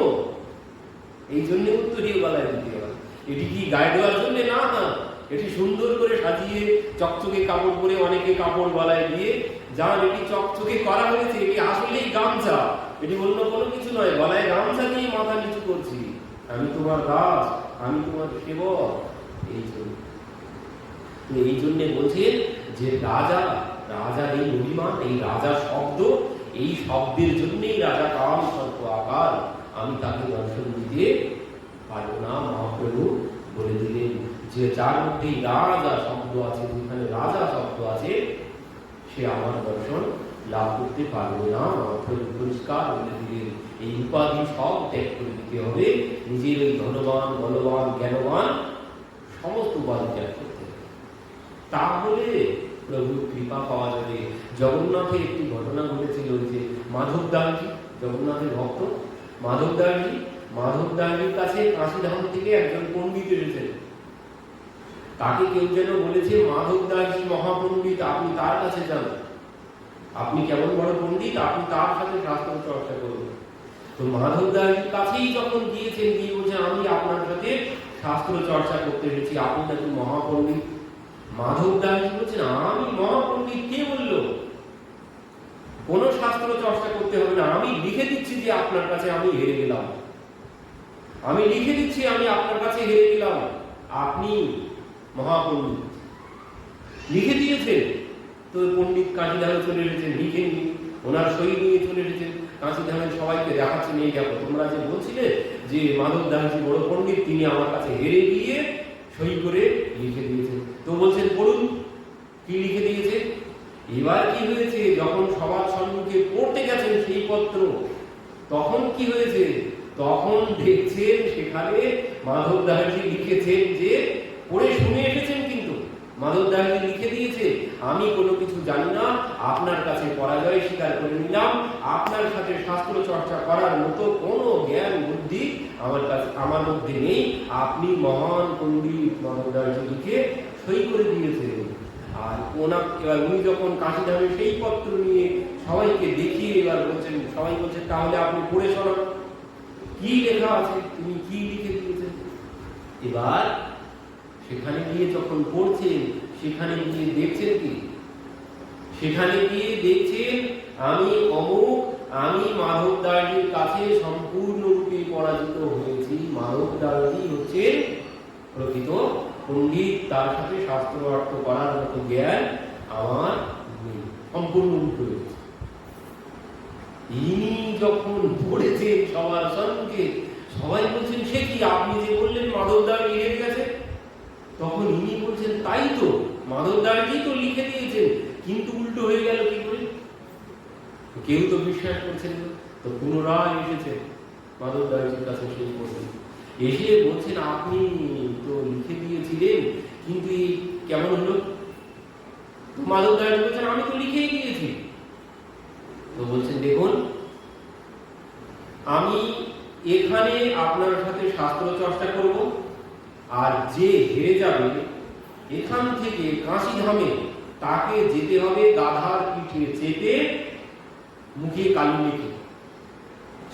এই জন্য উত্তরীয় গলায় দিতে হবে। এটি কি গায়ে দেওয়ার জন্য না, না, এটি সুন্দর করে সাজিয়ে চকচকে কাপড় পরে অনেকে কাপড় গলায় দিয়ে যান, এটি চকচকে করা হয়েছে। এটি আসলেই গামছা, এটি অন্য কোনো কিছু নয়। গলায় গামছা দিয়ে মাথা নিচু করছি, আমি তোমার দাস, আমি তোমার সেবক। এই জন্য বলছেন যে রাজা, রাজার এই অভিমান, এই রাজা শব্দ, এই শব্দের জন্যই রাজা কাল সর্প আকার, আমি তাকে দর্শন দিতে পারবো না। মহাপ্রভু বলে দিলেন যে যার মধ্যে রাজা শব্দ আছে, যেখানে রাজা শব্দ আছে, সে আমার দর্শন লাভ করতে পারবে না। মহাপ্রভু পরিষ্কার বলে দিলেন এই উপাধি সব ত্যাগ করে দিতে হবে। নিজের ওই ধনবান, বলবান, জ্ঞানবান সমস্ত উপাধি ত্যাগ করতে হবে, তাহলে প্রভুর কৃপা পাওয়া যাবে। জগন্নাথের একটি ঘটনা ঘটেছিল যে মাধব দাসজি, জগন্নাথের ভক্ত মাধব দাসজি, মাধব দাসজির কাছে কাশীধাম থেকে একজন পণ্ডিত এসেছেন। তাকে কেউ যেন বলেছে মাধব দাসজি মহাপণ্ডিত, আপনি তার কাছে যান, আপনি কেমন বড় পণ্ডিত, আপনি তার সাথে শাস্ত্র চর্চা করুন। তো মাধব দাসজির কাছেই যখন গিয়েছেন, গিয়ে বলছেন আমি আপনার সাথে শাস্ত্র চর্চা করতে এসেছি, আপনি নাকি মহাপণ্ডিত। মাধব দাসজি বলছেন আমি মহাপণ্ডিত? কে বলল? কোন শাস্ত্র চর্চা করতে হবে না, আমি লিখে দিচ্ছি যে আপনার কাছে আমি হেরে গেলাম, আমি লিখে দিচ্ছি আমি আপনার কাছে হেরে গেলাম, আপনি মহাপণ্ডিত। লিখে দিয়েছেন। তো পণ্ডিত কাশীধামে চলে এসেছেন, লিখে নিয়ে ওনার সই নিয়ে চলে এসেছেন কাশীধামের সবাইকে দেখাচ্ছেন, এই দেখো তোমরা যে বলছিলে যে মাধব দাসজি বড় পণ্ডিত, তিনি আমার কাছে হেরে গিয়ে সই করে লিখে দিয়েছেন। তো বলছেন পড়ুন কি লিখে দিয়েছে। এবার কি হয়েছে, যখন সবার সম্মুখে পড়তে গেছেন সেই পত্র, তখন কি হয়েছে, তখন দেখছেন সেখানে মাধব দাসজি লিখেছেন যে, পড়ে শুনে এসেছেন কিন্তু মাধব দাসজি লিখে দিয়েছে আমি কোনো কিছু জানি না, আপনার কাছে পরাজয় স্বীকার করে নিলাম, আপনার সাথে শাস্ত্র চর্চা করার মতো কোনো জ্ঞান বুদ্ধি আমার কাছে, আমার মধ্যে নেই, আপনি মহান পণ্ডিত। মাধব দাসজি লিখে সই করে দিয়েছে। আর এবার উনি যখন কাশীধামে সেই পত্র নিয়ে সবাইকে দেখিয়ে এবার বলছেন, সবাই বলছেন তাহলে আপনি পড়ে শোনান কি লেখা আছে, তিনি কি লিখে দিয়েছেন। এবার সেখানে গিয়ে যখন পড়ছেন, সেখানে গিয়ে দেখছেন কি, সেখানে গিয়ে দেখছেন আমি অমুক, আমি মাধব দাসজির কাছে সম্পূর্ণরূপে পরাজিত হয়েছি। মাধব দাসজি হচ্ছেন প্রকৃত পণ্ডিত, তার সাথে শাস্ত্র অর্থ করার মতো জ্ঞান আমার নেই, সম্পূর্ণরূপে হয়েছে। ইনি যখন পড়েছেন সবার সঙ্গে, সবাই বলছেন সে কি, আপনি যে বললেন মাধব দাসজি লিখে গেছে, তখন ইনি বলছেন তাই তো, মাধব দাসজি তো লিখে দিয়েছেন, কিন্তু উল্টো হয়ে গেল কি করে। কেউ তো বিশ্বাস করছেন না। তো পুনরায় এসেছে মাধব দাসজির কাছে, সেই বলছেন, এসে বলছেন আপনি তো লিখে দিয়েছিলেন, কিন্তু কেমন হলো। তো মাধব দাসজি বলছেন আমি তো লিখেই দিয়েছি। তো বলছেন দেখুন, আমি এখানে আপনার সাথে শাস্ত্র চর্চা করব, আর যে হেরে যাবে এখান থেকে কাশীধামে তাকে যেতে হবে গাধার পিঠে চেপে, মুখে কালি মেখে,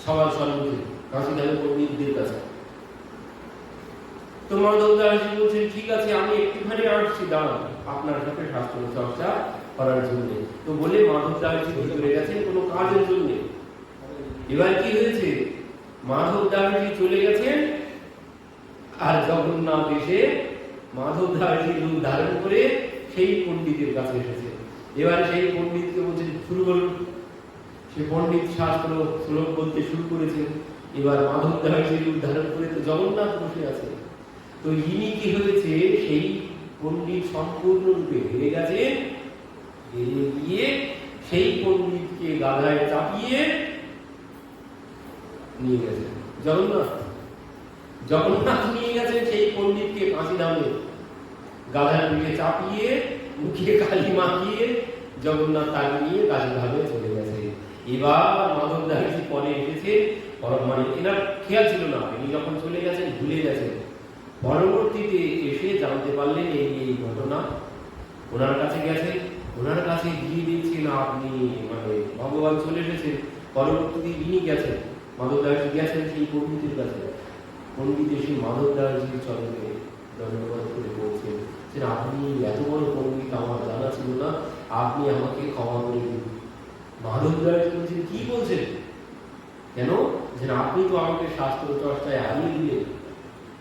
সবার সম্মুখে কাশীধামে পণ্ডিতদের কাছে। তো মাধব দাসজি বলছেন, ঠিক আছে আমি একটুখানি আসছি, দাঁড়ান আপনার সাথে শাস্ত্র চর্চা করার জন্য। তো বলে মাধব দাসজি ভিতরে গেছেন কোনো কাজের জন্য। এবার কি হয়েছে, মাধব দাসজি চলে গেছেন, আর জগন্নাথ এসে মাধব দাসজি রূপ ধারণ করে সেই পণ্ডিতের কাছে এসেছে। এবার সেই পণ্ডিতকে বলছেন শুরু করুন। সে পণ্ডিত শাস্ত্র শ্লোক বলতে শুরু করেছে। এবার মাধব দাসজি রূপ ধারণ করে তো জগন্নাথ বসে আছে। তো ইনি কি হয়েছে, সেই পণ্ডিত সম্পূর্ণরূপে হেরে গেছে। হেরে গিয়ে সেই পণ্ডিতকে গাধায় চাপিয়ে নিয়ে গেছে জগন্নাথ। জগন্নাথ নিয়ে গেছেন সেই পণ্ডিতকে কাশীধামে, গাধার পিঠে চাপিয়ে, মুখে কালি মাখিয়ে জগন্নাথ তাকে নিয়ে কাশীধামে চলে গেছে। এবার মাধব দাসজি পরে এসেছে, মানে এনার খেয়াল ছিল না, ইনি যখন চলে গেছেন ভুলে গেছেন। পরবর্তীতে এসে জানতে পারলেন এই ঘটনা, ওনার কাছে গেছে, ওনার কাছে গিয়ে দিচ্ছেন আপনি মানে ভগবান চলে এসেছেন। পরবর্তীতে ইনি গেছেন, মাধব দাসজি গেছেন সেই পণ্ডিতের কাছে। পণ্ডিত এসে মাধব দাসজির চরণে দণ্ডবোধ করে বলছেন যে আপনি এত বড় পণ্ডিত, আমার জানা ছিল না, আপনি আমাকে ক্ষমা করে দিন। মাধব দাসজি বলছেন, কি বলছেন, কেন, যে আপনি তো আমাকে শাস্ত্র চর্চায় হারিয়ে দিলেন।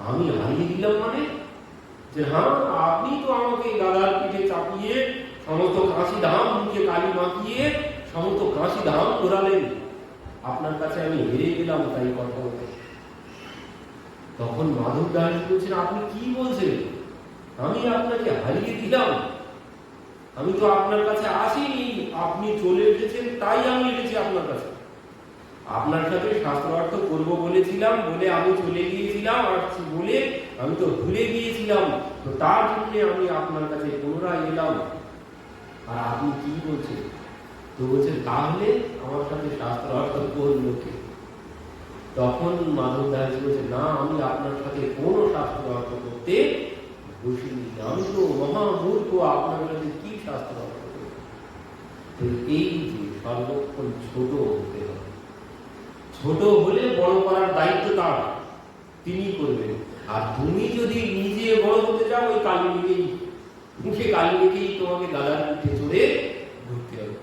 আমি হারিয়ে দিলাম মানে, যে হ্যাঁ আপনি তো আমাকে গাধার পিঠে চাপিয়ে সমস্ত কাশীধাম মুখে কালি মাখিয়ে সমস্ত কাশীধাম ঘোরালেন, আপনার কাছে আমি হেরে গেলাম তাই কথা বলতে। তখন মাধব দাসজি বলছেন, আপনি কি বলছেন, আমি আপনাকে হারিয়ে দিলাম, আমি তো আপনার কাছে আসিনি, আপনি চলে এসেছেন তাই আমি এসেছি আপনার কাছে। আপনার সাথে শাস্ত্রার্থ করব বলেছিলাম বলে আমি চলে গিয়েছিলাম, আসছি বলে আমি তো ভুলে গিয়েছিলাম, তো তার জন্য আমি আপনার কাছে পুনরায় এলাম। আর আপনি কি বলছেন, তো বলছেন তাহলে আমার সাথে শাস্ত্রার্থ করলো কে? তখন মাধব দাসজি বলছেন, না আমি আপনার সাথে কোনো শাস্ত্রার্থ করতে বসিনি, আমি তো মহামূর্খ, আপনার কাছে কি শাস্ত্রার্থ করব? এই যে সর্বক্ষণ ছোট হতে হবে, ছোট হলে বড় করার দায়িত্ব তার, তিনি করবেন। আর তুমি যদি নিজে বড় হতে চাও, ওই কালী মেঘেই মুখে কালী মেঘেই তোমাকে গাধার পিঠে চড়ে ঘুরতে হবে।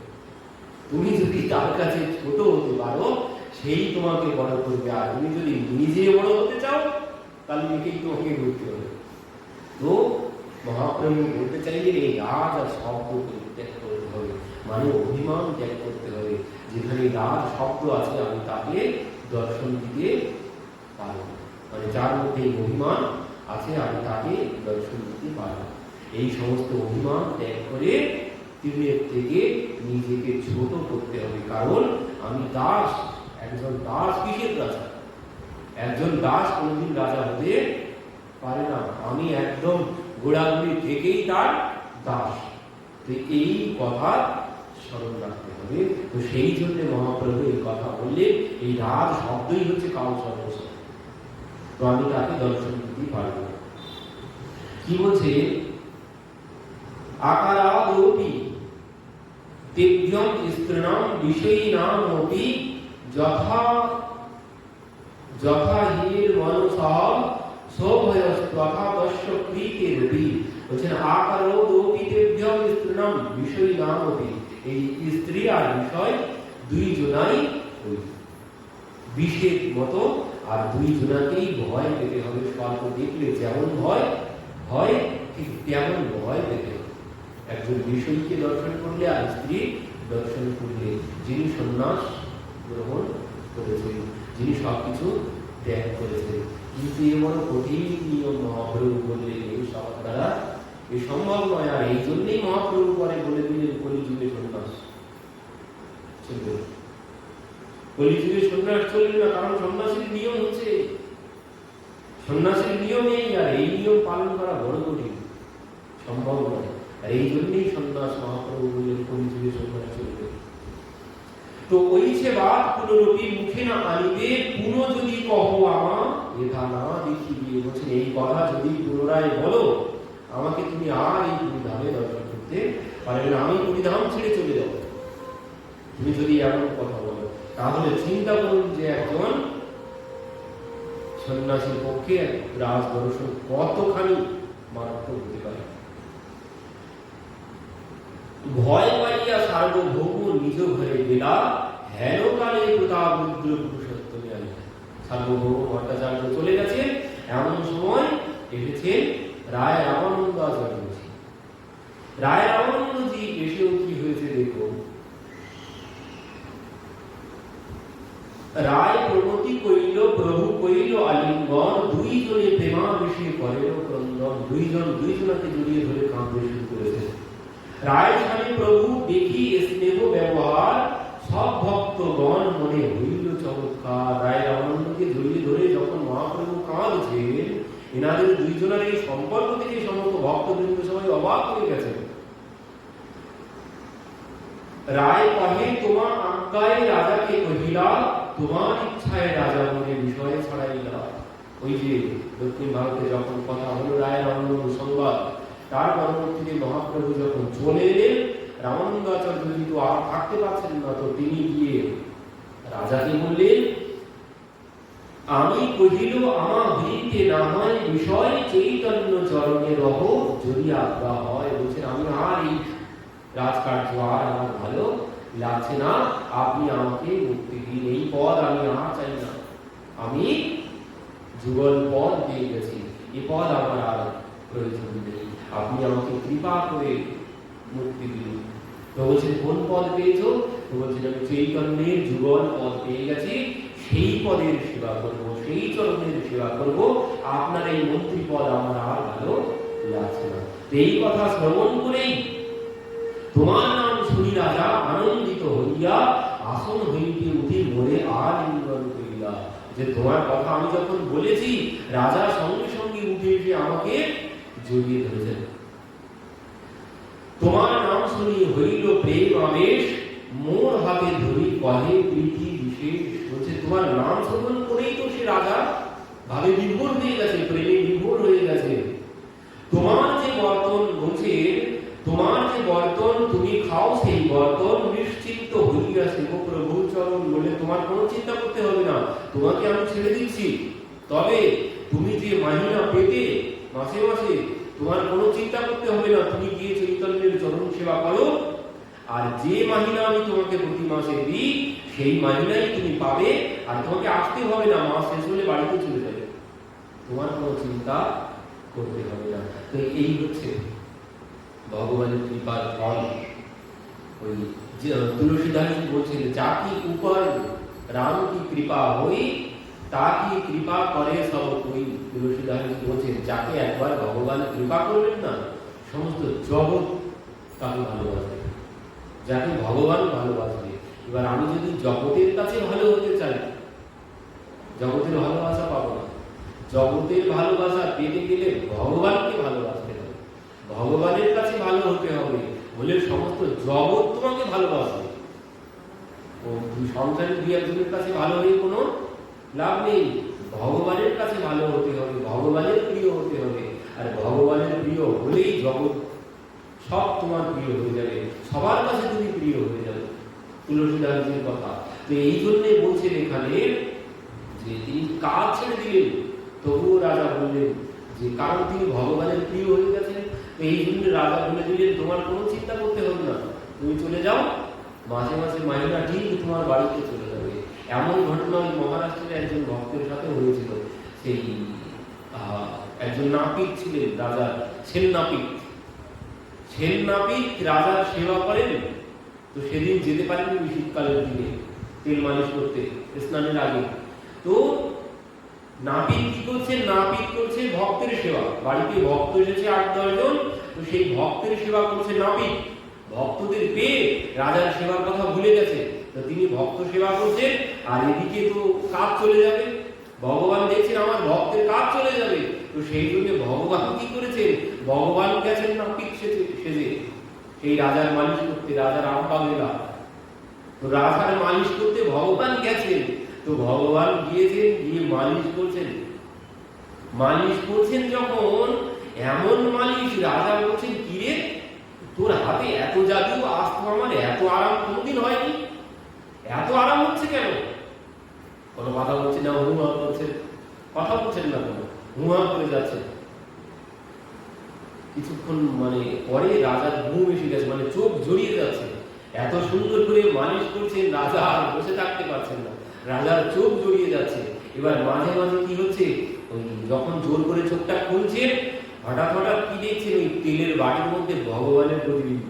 তুমি যদি তার কাছে ছোট হতে পারো, সেই তোমাকে বড় করবে। আর তুমি যদি নিজে বড় হতে চাও, কালী মেঘেই তোমাকে ঘুরতে হবে। তো মহাপ্রভু বলতে চাইলেন এই রাজ আর শব্দকে ত্যাগ করতে হবে, মানে অভিমান ত্যাগ করতে হবে। যেখানে রাজ শব্দ আছে আমি তাকে দর্শন দিতে পারব, মানে যার মধ্যে অভিমান আছে আমি তাকে দর্শন দিতে পারব। এই সমস্ত অভিমান ত্যাগ করে তীরের থেকে নিজেকে ছোট করতে হবে। কারণ আমি দাস, একজন দাস কিসের রাজা? একজন দাস কোনদিন রাজা হতে পারে না। আমি একদম গোড়াগুড়ি থেকেই তার দাস। তো এই কথা স্মরণ রাখতে হবে। তো সেই জন্য মহাপ্রভু এই কথা বললে, এই রাজ শব্দই হচ্ছে কাল সর্বস্ব, তো আমি তাকে দর্শন দিতে পারব। কি বলছে, আকারাদপি তেভ্যং স্ত্রীণাম বিষয়িনামপি যথা যথা হির মনসা সৌভয়স্তথা দস্য কৃতেরপি। বলছেন আকারাদপি তেভ্যং স্ত্রীণাম বিষয়িনামপি, এই স্ত্রী আর বিষয় দুইজনাই বিষের মতো, আর দুইজনাকেই ভয় পেতে হবে। স্বল্প দেখলে যেমন ভয় হয়, ঠিক তেমন ভয় পেতে হবে। একজন বিষয়কে দর্শন করলে আর স্ত্রী দর্শন করলে, যিনি সন্ন্যাস গ্রহণ করেছেন, যিনি সবকিছু ত্যাগ করেছেন। কিন্তু এ বড় কঠিন নিয়ম, মহাপ্রভু বললেন এই সব দ্বারা এ সম্ভব নয়। আর এই জন্যই মহাপ্রভু পরে বলে দিলেন কলিযুগে সন্ন্যাস চলবে। কলিযুগে সন্ন্যাস চলবে না, কারণ সন্ন্যাসীর নিয়ম হচ্ছে, সন্ন্যাসীর নিয়ম এই, আর এই নিয়ম পালন করা বড় কঠিন, সম্ভব নয়। আর এই জন্যই সন্ন্যাস মহাপ্রভু বললেন কলিযুগে সন্ন্যাস চলবে। তো ওইছে বাদ পুনরূপী মুখে না আনিবে, পুনঃ যদি কহ আমা দেখা না দেখিয়ে বলছেন এই কথা যদি পুনরায় বলো আমাকে তুমি আর এই পুরীধামে দর্শন করতে পারবে না, আমি পুরীধাম ছেড়ে চলে যাবো তুমি যদি এমন কথা বলো। তাহলে চিন্তা করুন যে একজন সন্ন্যাসীর পক্ষে রাজ দর্শন কতখানি মারাত্মক হতে পারে। ভয় পাইয়া সার্বভৌম নিজ ঘরে গেলা হেন কালে প্রতাপ রুদ্র পুরুষোত্তমে আইয়া। সার্বভৌম ভট্টাচার্য চলে গেছে, এমন সময় এসেছে রায় রামানন্দ আচার্য। রায় রামানন্দজি এসেও কি হয়েছে দেখো। রায় প্রগতি কইল প্রভু কইল আলিঙ্গন, দুইজনে প্রেমাবেশে করেন ক্রন্দন। দুইজনকে জড়িয়ে ধরে কাঁদতে শুরু করেছে। রায় স্বামী প্রভু দেখি স্নেহ ব্যবহার, সব ভক্তগণ মনে হইল চমৎকার। রায় রামানন্দকে জড়িয়ে ধরে যখন মহাপ্রভু কাঁদছেন, এনাদের দুইজনের এই সম্পর্ক থেকে সমস্ত ভক্তবৃন্দ সবাই অবাক হয়ে গেছে। রায় কহে তোমার আজ্ঞায় রাজাকে কহিলা, তোমার ইচ্ছায় রাজা মনে বিষয়ে ছড়াইলা। ওই যে দক্ষিণ ভারতে যখন কথা হলো রায় রামানন্দ সংবাদ, তার পরবর্তীতে মহাপ্রভু যখন চলে এলেন, রামানন্দ আচার্য কিন্তু আর থাকতে পারছেন না, তো তিনি গিয়ে রাজাকে বললেন, আমি কহিল আমার ভিড়তে না হয় বিষয়, চৈতন্য চরণে রহ যদি আজ্ঞা হয়। বলছেন আমি আর এই রাজকার্য আর আমার ভালো লাগছে না, আপনি আমাকে মুক্তি দিন, এই পদ আমি আর চাই না, আমি যুগল পদ পেয়ে গেছি, এই পদ আমার আর প্রয়োজন নেই, আপনি আমাকে কৃপা করে মুক্তি দিন। তো বলছেন কোন পদ পেয়েছো? তো বলছেন আমি চৈতন্যের যুগল পদ পেয়ে গেছি, সেই পদের সেবা করব, সেই চরণের সেবা করব, আপনার এই মন্ত্রী পদ আমার আর ভালো লাগছে না। এই কথা শ্রবণ করেই তোমার নাম শুনি রাজা আনন্দিত হইয়া আসন হইতে উঠে মোরে আলিঙ্গন করিলা। যে তোমার কথা আমি যখন বলেছি, রাজা সঙ্গে সঙ্গে উঠে এসে আমাকে জড়িয়ে ধরেছেন। তোমার নাম শুনি হইল প্রেম আবেশ, মোর হাতে ধরি কহে প্রীতি বিশেষ। বলছে তোমার নাম শ্রবণ করেই তো সে রাজা ভাবে বিভোর হয়ে গেছে, প্রেমে বিভোর হয়ে গেছে। তোমার যে বর্তন, বলছে তোমার যে বর্তন তুমি খাও, সেই বর্তন নিশ্চিন্ত হইয়া সেব প্রভুর চরণ। বলে তোমার কোনো চিন্তা করতে হবে না, তোমাকে আমি ছেড়ে দিচ্ছি, তবে তুমি যে মাহিনা পেতে মাসে মাসে, তোমার কোনো চিন্তা করতে হবে না, তুমি গিয়ে চৈতন্যের চরণ সেবা করো, আর যে মাহিনা আমি তোমাকে প্রতি মাসে দিই সেই মাহিনাই তুমি পাবে, আর তোমাকে আসতে হবে না, মাস শেষ হলে বাড়িতে চলে যাবে, তোমার কোনো চিন্তা করতে হবে না। তো এই হচ্ছে ভগবানের কৃপার ফল। ওই তুলসীদাস বলছেন, যাকি উপর রাম কি কৃপা হই, তাকি কৃপা করে সব কই। তুলসীদাস বলছেন, যাকে একবার ভগবান কৃপা করবেন না, সমস্ত জগৎ তাকে ভালোবাসবে, যাকে ভগবান ভালোবাসবে। এবার আমি যদি জগতের কাছে ভালো হতে চাই, জগতের ভালোবাসা পাবো না। জগতের ভালোবাসা পেতে গেলে ভগবানকে ভালোবাসতে হবে, ভগবানের কাছে ভালো হতে হবে, বলে সমস্ত জগৎ তোমাকে ভালোবাসবে। ও সংসারের দুই একজনের কাছে ভালো হয়ে কোনো লাভ নেই, ভগবানের কাছে ভালো হতে হবে, ভগবানের প্রিয় হতে হবে, আর ভগবানের প্রিয় হলেই জগৎ সব তোমার প্রিয় হয়ে যাবে, সবার কাছে তুমি প্রিয় হয়ে যাবে। তুলসীদাসের কথা। তো এই জন্য বলছেন এখানে যে তিনি কাজ ছেড়ে দিলেন, তবুও রাজা বললেন যে কারণ তিনি ভগবানের প্রিয় হয়ে গেছেন, এই জন্য রাজা বলে দিলেন তোমার কোনো চিন্তা করতে হবে না, তুমি চলে যাও, মাঝে মাঝে মাহিনা ঠিক তোমার বাড়িতে চলে যাবে। এমন ঘটনা ওই মহারাষ্ট্রের একজন ভক্তের সাথে হয়েছিল। সেই একজন নাপিত ছিলেন, রাজার সেন নাপিত। সেন নাপিত রাজার সেবা করেন, তো সেদিন যেতে পারেননি শীতকালের দিনে তেল মালিশ করতে স্নানের আগে। তো নাপিত কি করছে? নাপিত করছে ভক্তের সেবা। বাড়িতে ভক্ত এসেছে ৮-১০ জন, তো সেই ভক্তের সেবা করছে নাপিত। ভক্তদের পেয়ে রাজার সেবার কথা ভুলে গেছে, তো তিনি ভক্ত সেবা করছেন, আর এদিকে তো কাজ চলে যাবে। ভগবান দেখছেন আমার ভক্তের কাজ চলে যাবে, তো সেই জন্য ভগবান কি করেছেন? ভগবান গেছেন নাপিত সেজে সেই রাজার মালিশ করতে, রাজার আম্পা মেলা। তো রাজার মালিশ করতে ভগবান গেছেন, তো ভগবান গিয়েছেন, গিয়ে মালিশ করছেন মালিশ করছেন যখন, এমন মালিশ রাজা বলছেন, কিরে তোর হাতে এত জাদু, আজ তো আমার এত আরাম কোনদিন হয়নি, এত আরাম হচ্ছে কেন? কোনো কথা বলছে না, হুহা করছে, কথা বলছেন না, কোনো হুহা করে যাচ্ছে। কিছুক্ষণ পরে রাজার ঘুম এসে গেছে, চোখ জড়িয়ে যাচ্ছে। এত সুন্দর করে মালিশ করছেন রাজা, আর বসে থাকতে পারছেন না, রাজার চোখ জড়িয়ে যাচ্ছে। এবার মাঝে মাঝে কি হচ্ছে, ওই যখন জোর করে চোখটা খুলছেন, হঠাৎ হঠাৎ কি দেখছেন, ওই তেলের বাটির মধ্যে ভগবানের প্রতিবিম্ব,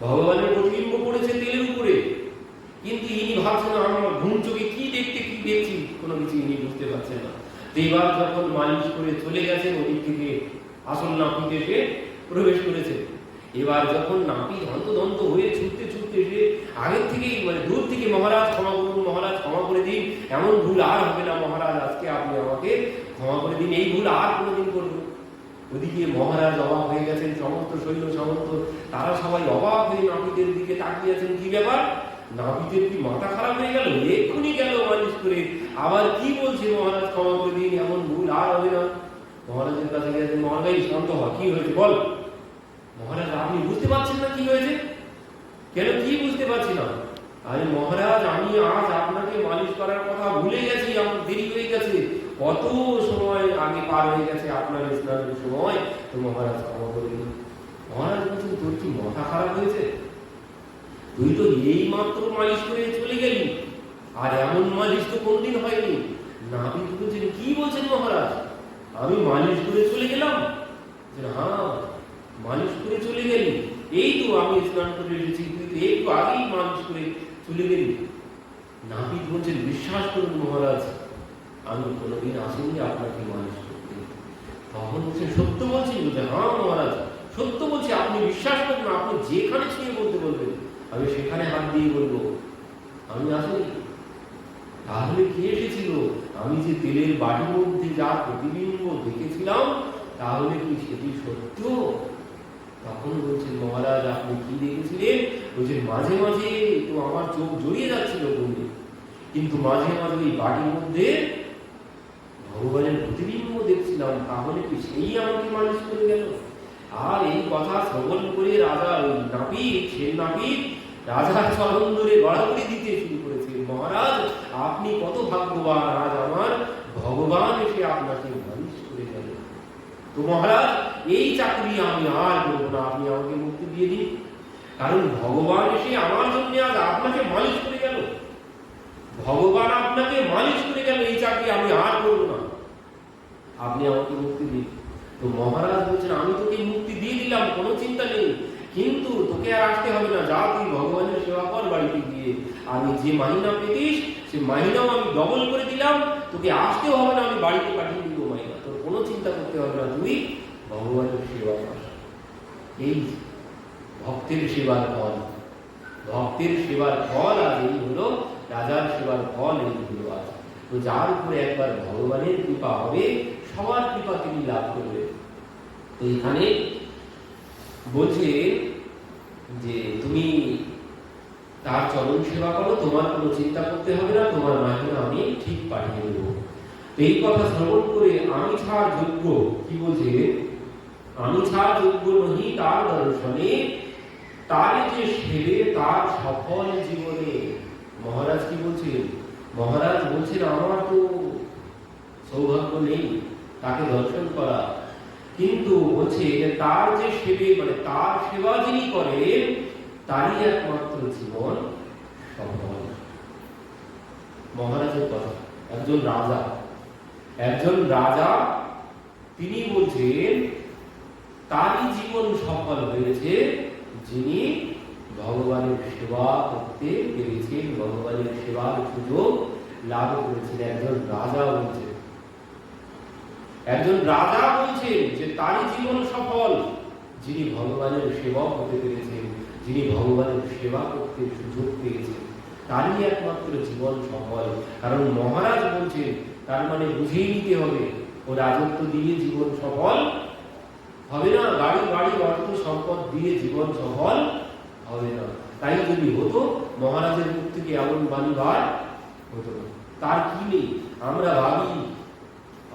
ভগবানের প্রতিবিম্ব পড়েছে তেলের উপরে। কিন্তু ইনি ভাবছেন আমার ঘুম চোখে কি দেখছি, কোনো কিছু ইনি বুঝতে পারছেন না। এবার যখন মালিশ করে চলে গেছেন, ওদিক থেকে আসল নাপিত এসে প্রবেশ করেছে। এবার যখন নাপিত হন্তদন্ত হয়ে ছুটতে এসে আগের থেকেই দূর থেকে, মহারাজ ক্ষমা করুন, মহারাজ ক্ষমা করে দিন, এমন ভুল আর হবে না মহারাজ, আজকে আপনি আমাকে ক্ষমা করে দিন, এই ভুল আর কোনোদিন করব। ওদিকে মহারাজ অবাক হয়ে গেছেন, সমস্ত সৈন্য সামন্ত তারা সবাই অবাক হয়ে নাপিতের দিকে তাকিয়ে আছেন। কি ব্যাপার, নাপিতের কি মাথা খারাপ হয়ে গেল? এক্ষুনি গেল মালিশ করে, আবার কি বলছে মহারাজ ক্ষমা করে দিন, এমন ভুল আর হবে না। মহারাজের কাছে গেছেন, মহারাজ শান্ত হয়, কি হয়েছে বল। মহারাজ আপনি বুঝতে পারছেন না কি হয়েছে? কেন কি বুঝতে পারছি না? আরে মহারাজ, আমি আজ আপনাকে মালিশ করার কথা ভুলে গেছি, আমার দেরি হয়ে গেছে, কত সময় আগে পার হয়ে গেছে আপনার স্নানের সময়, তো মহারাজ ক্ষমা করে দিন। মহারাজ বলছেন, তোর কি মাথা খারাপ হয়েছে? তুই তো এই মাত্র মালিশ করে চলে গেলি, আর এমন মালিশ তো কোনদিন হয়নি। নাপিত বলছেন, কি বলছেন মহারাজ, আমি মালিশ করে চলে গেলাম? হ্যাঁ, মালিশ করে চলে গেলি, এই তো আমি স্নান করে এসেছি, তুই তো একটু আগেই মালিশ করে চলে গেলি। নাপিত বলছেন, বিশ্বাস করুন মহারাজ, আমি কোনোদিন আসিনি আপনাকে মালিশ করতে। তখন বলছেন, সত্য বলছেন? বলছে, হ্যাঁ মহারাজ, সত্য বলছি, আপনি বিশ্বাস করুন, আপনি যেখানে ছুঁয়ে বলতে বলবেন, আমি সেখানে হাত দিয়ে বলবো আমি আসিনি। তাহলে কে এসেছিল? আমি যে তেলের বাটির মধ্যে যা প্রতিবিম্ব দেখেছিলাম, তাহলে কি সেটি সত্য? তখন বলছেন, মহারাজ আপনি কি দেখেছিলেন? বলছেন, মাঝে মাঝে তো আমার চোখ জড়িয়ে যাচ্ছিল ঘুমে, কিন্তু মাঝে মাঝে ওই বাটির মধ্যে ভগবানের প্রতিবিম্ব দেখছিলাম, তাহলে কি সেই আমাকে মালিশ করে গেল? আর এই কথা শ্রবণ করে রাজা, ওই নাপিত, সে নাপিত রাজার চরণ ধরে গড়াগড়ি দিতে শুরু করেছে, মহারাজ আপনি কত ভাগ্যবান, আজ আমার ভগবান এসে আপনাকে মালিশ করে গেল। তো মহারাজ, এই চাকরি আমি আর করবো না, আপনি আমাকে মুক্তি দিয়ে দিন, কারণ ভগবান এসে আমার জন্য আজ আপনাকে মালিশ করে গেল, ভগবান আপনাকে মালিশ করে গেল, এই চাকরি আমি আর করবো না, আপনি আমাকে মুক্তি দিন। তো মহারাজ বলছেন, আমি তোকে মুক্তি দিয়ে দিলাম, কোনো চিন্তা নেই, কিন্তু তোকে আর আসতে হবে না, যা তুই ভগবানের সেবা কর বাড়িতে গিয়ে, আমি যে মাহিনা পেতিস সে মাহিনাও আমি ডবল করে দিলাম, তোকে আসতেও হবে না, আমি বাড়িতে পাঠিয়ে দিব মাহিনা, তোর কোনো চিন্তা করতে হবে না, তুই ভগবানের সেবা কর। এই ভক্তের সেবার ফল, ভক্তের সেবার ফল আজ এই হলো, রাজার সেবার ফল এই হলো আজ। তো যার উপরে একবার ভগবানের কৃপা হবে, সবার কৃপা তিনি লাভ করবে। তো এখানে বলছে যে তুমি তার চরণ সেবা করো, তোমার কোনো চিন্তা করতে হবে না, তোমার মাহিনা আমি ঠিক পাঠিয়ে দেব। তো এই কথা শ্রবণ করে আমি ছাড় যোগ্য, কি বলছে, আমি ছাড় যোগ্য নহি তার দর্শনে, তার যে সেবে তার সফল জীবনে। মহারাজ কি বলছেন? মহারাজ বলছেন, আমার তো সৌভাগ্য নেই তাকে দর্শন করা, কিন্তু বলছে তার যে সেবে, তার সেবা যিনি করেন, তারই একমাত্র জীবন সফল। মহারাজের কথা, একজন রাজা তিনি বলছেন, তারই জীবন সফল হয়েছে যিনি ভগবানের সেবা করতে পেরেছেন, ভগবানের সেবার সুযোগ লাভ করেছেন। একজন রাজা বলছেন যে তারই জীবন সফল যিনি ভগবানের সেবা হতে পেরেছেন, যিনি ভগবানের সেবা করতে সুযোগ পেয়েছেন, তারই একমাত্র জীবন সফল। কারণ মহারাজ বলছেন, তার বুঝিয়ে নিতে হবে, ও রাজত্ব দিয়ে জীবন সফল হবে না, গাড়ি বাড়ি অর্থ সম্পদ দিয়ে জীবন সফল হবে না। তাই যদি হতো, মহারাজের মুখ থেকে এমন বাণী বার হতো না। তার কি নেই? আমরা ভাবি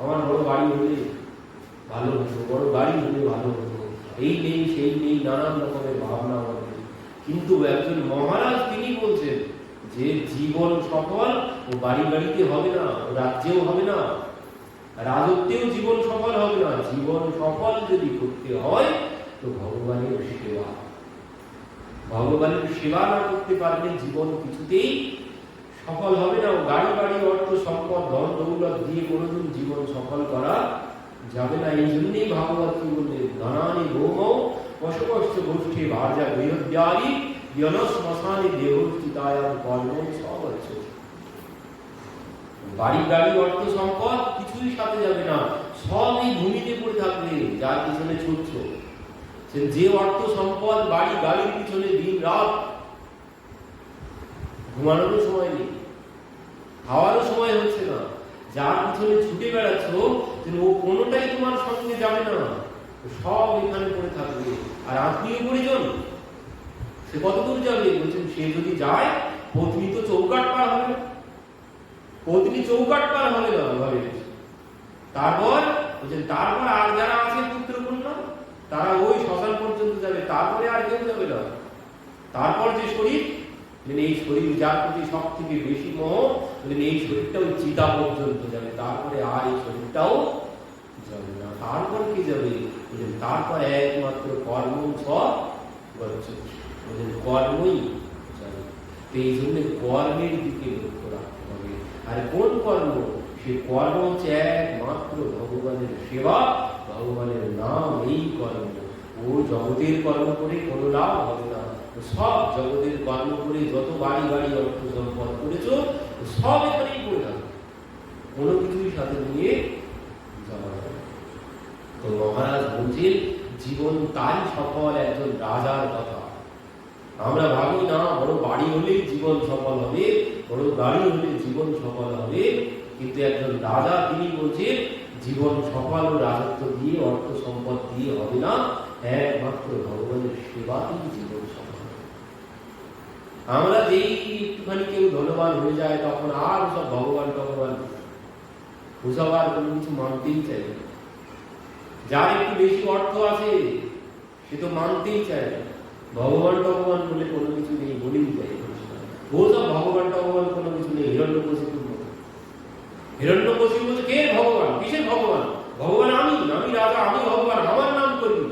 আমার বড় বাড়ি হলে ভালো হতো, বড় গাড়ি হলে ভালো হতো, এই নেই সেই নেই, নানান রকমের ভাবনা আমাদের। কিন্তু একজন মহারাজ তিনি বলছেন যে জীবন সফল ও বাড়ি বাড়িতে হবে না, রাজ্যেও হবে না, রাজত্বেও জীবন সফল হবে না। জীবন সফল যদি করতে হয় তো ভগবানের সেবা। ভগবানের সেবা না করতে পারলে জীবন কিছুতেই সফল হবে না। গাড়ি বাড়ি অর্থ সম্পদ ধন দৌলত দিয়ে কোনোদিন জীবন সফল করা যাবে না। এই জন্যই ভাগবত কি বললেন, ধনানি ভৌম পশকষ্ট গোষ্ঠী ভার্যা গৃহদ্যারি জন শ্মশানে দেহস্থিতায়াম কর্ম সব আছে। বাড়ি গাড়ি অর্থ সম্পদ কিছুই সাথে যাবে না, সব এই ভূমিতে পড়ে থাকবে যার পিছনে ছুটছ। যে অর্থ সম্পদ বাড়ি গাড়ির পিছনে দিন রাত, ঘুমানোরও সময় নেই, খাওয়ারও সময় হচ্ছে না, যার পিছনে ছুটে বেড়াচ্ছ ও কোনোটাই তোমার সঙ্গে যাবে না, সব এখানে পড়ে থাকবে। আর আত্মীয় পরিজন সে কত দূর যাবে? বলছেন সে যদি যায় পত্নী তো চৌকাট পার হবে না, পত্নী চৌকাট পার হবে না ঘরে। তারপর বলছেন তারপর আর যারা আছে পুত্র কন্যা তারা ওই শ্মশান পর্যন্ত যাবে, তারপরে আর কেউ যাবে না। তারপর যে শরীর, এই শরীর যার প্রতি সব থেকে বেশি মোহ, এই শরীরটা ওই চিতা পর্যন্ত যাবে, তারপরে আর এই শরীরটাও যাবে না। তারপর কি যাবে? তারপর একমাত্র কর্ম সব কর্মই যাবে। এই জন্য কর্মের দিকে লক্ষ্য রাখতে হবে। আর কোন কর্ম? সে কর্ম হচ্ছে একমাত্র ভগবানের সেবা, ভগবানের নাম। এই কর্ম ও জগতের কর্ম করে কোনো লাভ হবে না। সব জগতের কর্ম করে যত বাড়ি বাড়ি অর্থ সম্পদ করেছ সব এখানেই করে থাকবে, কোনো কিছুই সাথে নিয়ে যাওয়া যাবে। তো মহারাজ বলছেন জীবন তাই সফল একজন রাজার কথা। আমরা ভাবি না বড় বাড়ি হলেই জীবন সফল হবে, বড় গাড়ি হলে জীবন সফল হবে, কিন্তু একজন রাজা তিনি বলছেন জীবন সফল ও রাজত্ব দিয়ে অর্থ সম্পদ দিয়ে হবে না, একমাত্র ভগবানের সেবাতেই জীবন সফল। আমরা যেই একটুখানি কেউ ধনবান হয়ে যায় তখন আর সব ভগবান ভগবান ওসব আর কোনো কিছু মানতেই চাই না। যার একটু বেশি অর্থ আছে সে তো মানতেই চায় না, ভগবান ভগবান বলে কোনো কিছু নেই বলেই যায়। ও সব ভগবান ভগবান কোনো কিছু নেই। হিরণ্যকশিপুর মতো, হিরণ্যকশিপু বলছে কে ভগবান? কিসের ভগবান? ভগবান আমি, আমি রাজা, আমি ভগবান, আমার নাম করবি,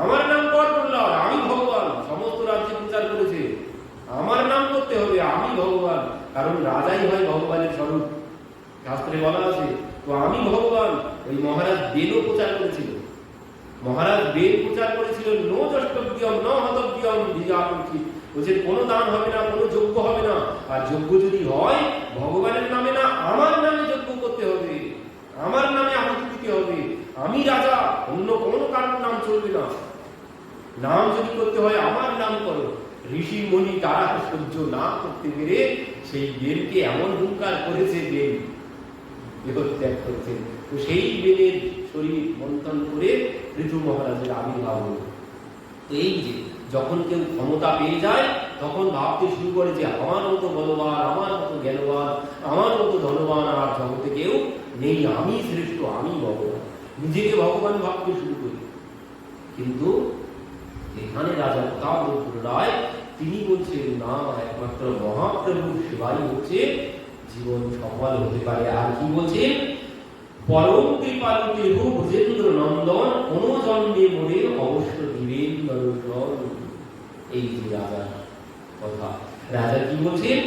আমার নাম কর প্রহ্লাদ, আমি ভগবান। সমস্ত রাজ্যে প্রচার করেছে আমার নাম করতে হবে, আমি ভগবান। কারণ রাজাই হয় ভগবানের স্বরূপ, শাস্ত্রে বলা আছে। তো আমি ভগবান। ওই মহারাজ বেদও প্রচার করেছিল, মহারাজ বেদ প্রচার করেছিল, নো দ্রষ্টব্যম ন হতব্যম বিজাপতি, বলছে কোনো দান হবে না, কোনো যজ্ঞ হবে না। আর যজ্ঞ যদি হয় ভগবানের নামে না, আমার নামে যজ্ঞ করতে হবে, আমার নামে আহুতি দিতে হবে। আমি রাজা, অন্য কোনো কারোর নাম চলবে না। নাম যদি করতে হয় আমার নাম করো। ঋষি মণি তারা সহ্য না করতে পেরে সেই বেলকে এমন হুঙ্কার করেছে, বেল দেহত্যাগ করছে। তো সেই বেলের শরীর মন্থন করে ঋতু মহারাজের আবির্ভাব হল। তো এই যে যখন কেউ ক্ষমতা পেয়ে যায় তখন ভাবতে শুরু করে যে আমার মতো বলবান, আমার মতো জ্ঞানবান, আমার মতো ধনবান আর জগতে কেউ নেই, আমি শ্রেষ্ঠ, আমি ভগবান, নিজেকে ভগবান ভাবতে শুরু করি। কিন্তু এখানে রাজা প্রতাপরুদ্র রায় তিনি বলছেন না, একমাত্র মহাপ্রভুর সেবাই হচ্ছে জীবন সফল হতে পারে। আর কি বলছেন? পরম কৃপালু দেহ ভুজেন্দ্র নন্দন, কোন জন্মে মোরে অবশ্য দিবেন দর্শন। এই যে রাজার কথা, রাজা কি বলছেন?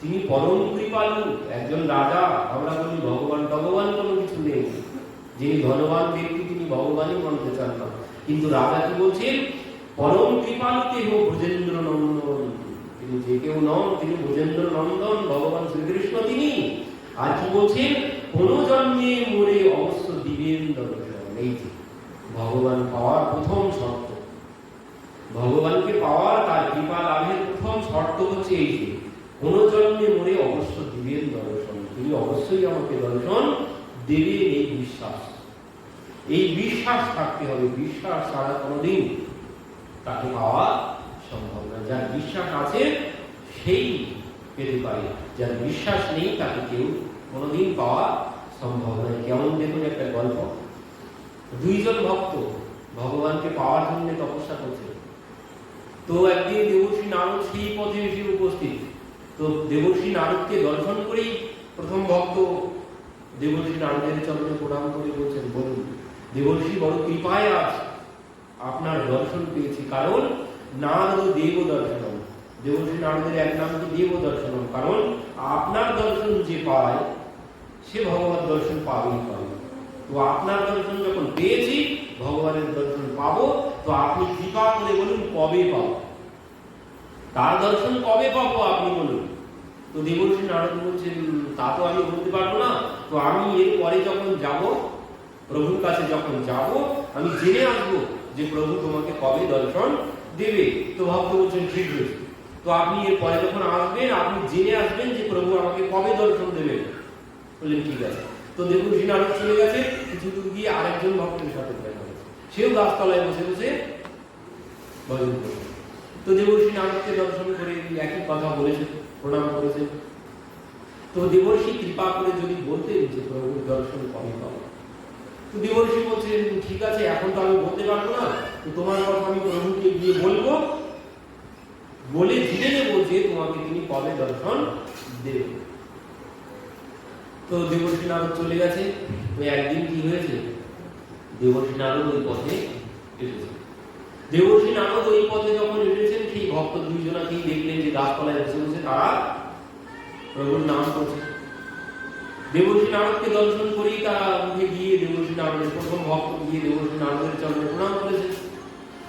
তিনি পরম কৃপালু একজন রাজা। আমরা বলি ভগবান ভগবান কোনো কিছু নেই, যিনি ধনবান ব্যক্তি তিনি ভগবানই মানতে চান না। কিন্তু রাজা কি বলছেন? পরম কৃপালু দেহ ভুজেন্দ্র নন্দন, তিনি যে কেউ নন, তিনি ভুজেন্দ্র নন্দন, ভগবান শ্রীকৃষ্ণ তিনি। আর কি বলছেন? কোন জন্মে মোরে অবশ্য দিবেন দর্শন। এই যে ভগবান পাওয়ার প্রথম শর্ত, ভগবানকে পাওয়ার, তার কৃপা লাভের প্রথম শর্ত হচ্ছে এই যে কোন জন্মে মোরে অবশ্য দিবেন দর্শন, তিনি অবশ্যই আমাকে দর্শন দেবেন। এই বিশ্বাস, এই বিশ্বাস থাকতে হবে। বিশ্বাস ছাড়া কোনোদিন তাকে পাওয়া সম্ভব না। যার বিশ্বাস আছে সেই পেতে পারে, যার বিশ্বাস নেই তাকে কেউ কোনোদিন পাওয়া সম্ভব নয়। কেমন দেখুন একটা গল্প, দুইজন ভক্ত ভগবানকে পাওয়ার জন্য তপস্যা করছে। তো একদিন দেবর্ষি নারদ সেই পথে এসে উপস্থিত। তো দেবর্ষি নারদকে দর্শন করেই প্রথম ভক্ত দেবর্ষি নারদের চরণে প্রণাম করে বলছেন, বলুন দেবর্ষি, বড় কৃপায় আজ আপনার দর্শন পেয়েছি। কারণ নারদ দেব দর্শনম, দেবর্ষি নারদের এক নাম কি দেব দর্শনম। কারণ আপনার দর্শন যে পায় সে ভগবত দর্শন পাবেই পাবে। তো আপনার দর্শন যখন পেয়েছি, ভগবানের দর্শন পাবো, তো আপনি কৃপা করে বলুন কবে পাবো, তার দর্শন কবে পাবো আপনি বলুন। তো দেবর্ষি নারদ বলছেন, তা তো আমি বলতে পারবো না, তো আমি এর পরে যখন যাব, প্রভুর কাছে যখন যাব, আমি জেনে আসবো যে প্রভু তোমাকে কবে দর্শন দেবে। তো ভক্ত বলছেন ঠিক হয়েছে, তো আপনি এর পরে যখন আসবেন আপনি জেনে আসবেন যে প্রভু আমাকে কবে দর্শন দেবেন। বললেন ঠিক আছে। তো দেবর্ষি নারদ চলে গেছে, কিছু দূর গিয়ে আরেকজন ভক্তের সাথে দেখা গেছে, সেও গাছতলায় বসে বসে ভজন করছে। তো দেবর্ষি নারদকে দর্শন করে একই কথা বলেছে, প্রণাম করেছে। তো দেবর্ষি কৃপা করে যদি বলতেন যে প্রভুর দর্শন কবে পাবো, তো দেবর্ষি বলছেন ঠিক আছে, এখন তো আমি বলতে পারবো না, তো তোমার কথা আমি প্রভুকে গিয়ে বলবো, বলে জেনে নেবো যে তোমাকে তিনি কবে দর্শন দেবেন। তো দেবর্ষি নারদ চলে গেছে। তো একদিন কি হয়েছে, দেবর্ষি নারদ ওই পথে এসেছে। দেবর্ষি নারদ ওই পথে যখন এসেছেন, সেই ভক্ত দুইজনাকেই দেখলেন যে গাছতলায় বসে বসে তারা প্রভুর নাম করছে। দেবর্ষি নারদকে দর্শন করেই তারা উঠে গিয়ে দেবর্ষি নারদের প্রথম ভক্ত গিয়ে দেবর্ষি নারদের চরণে প্রণাম করেছেন।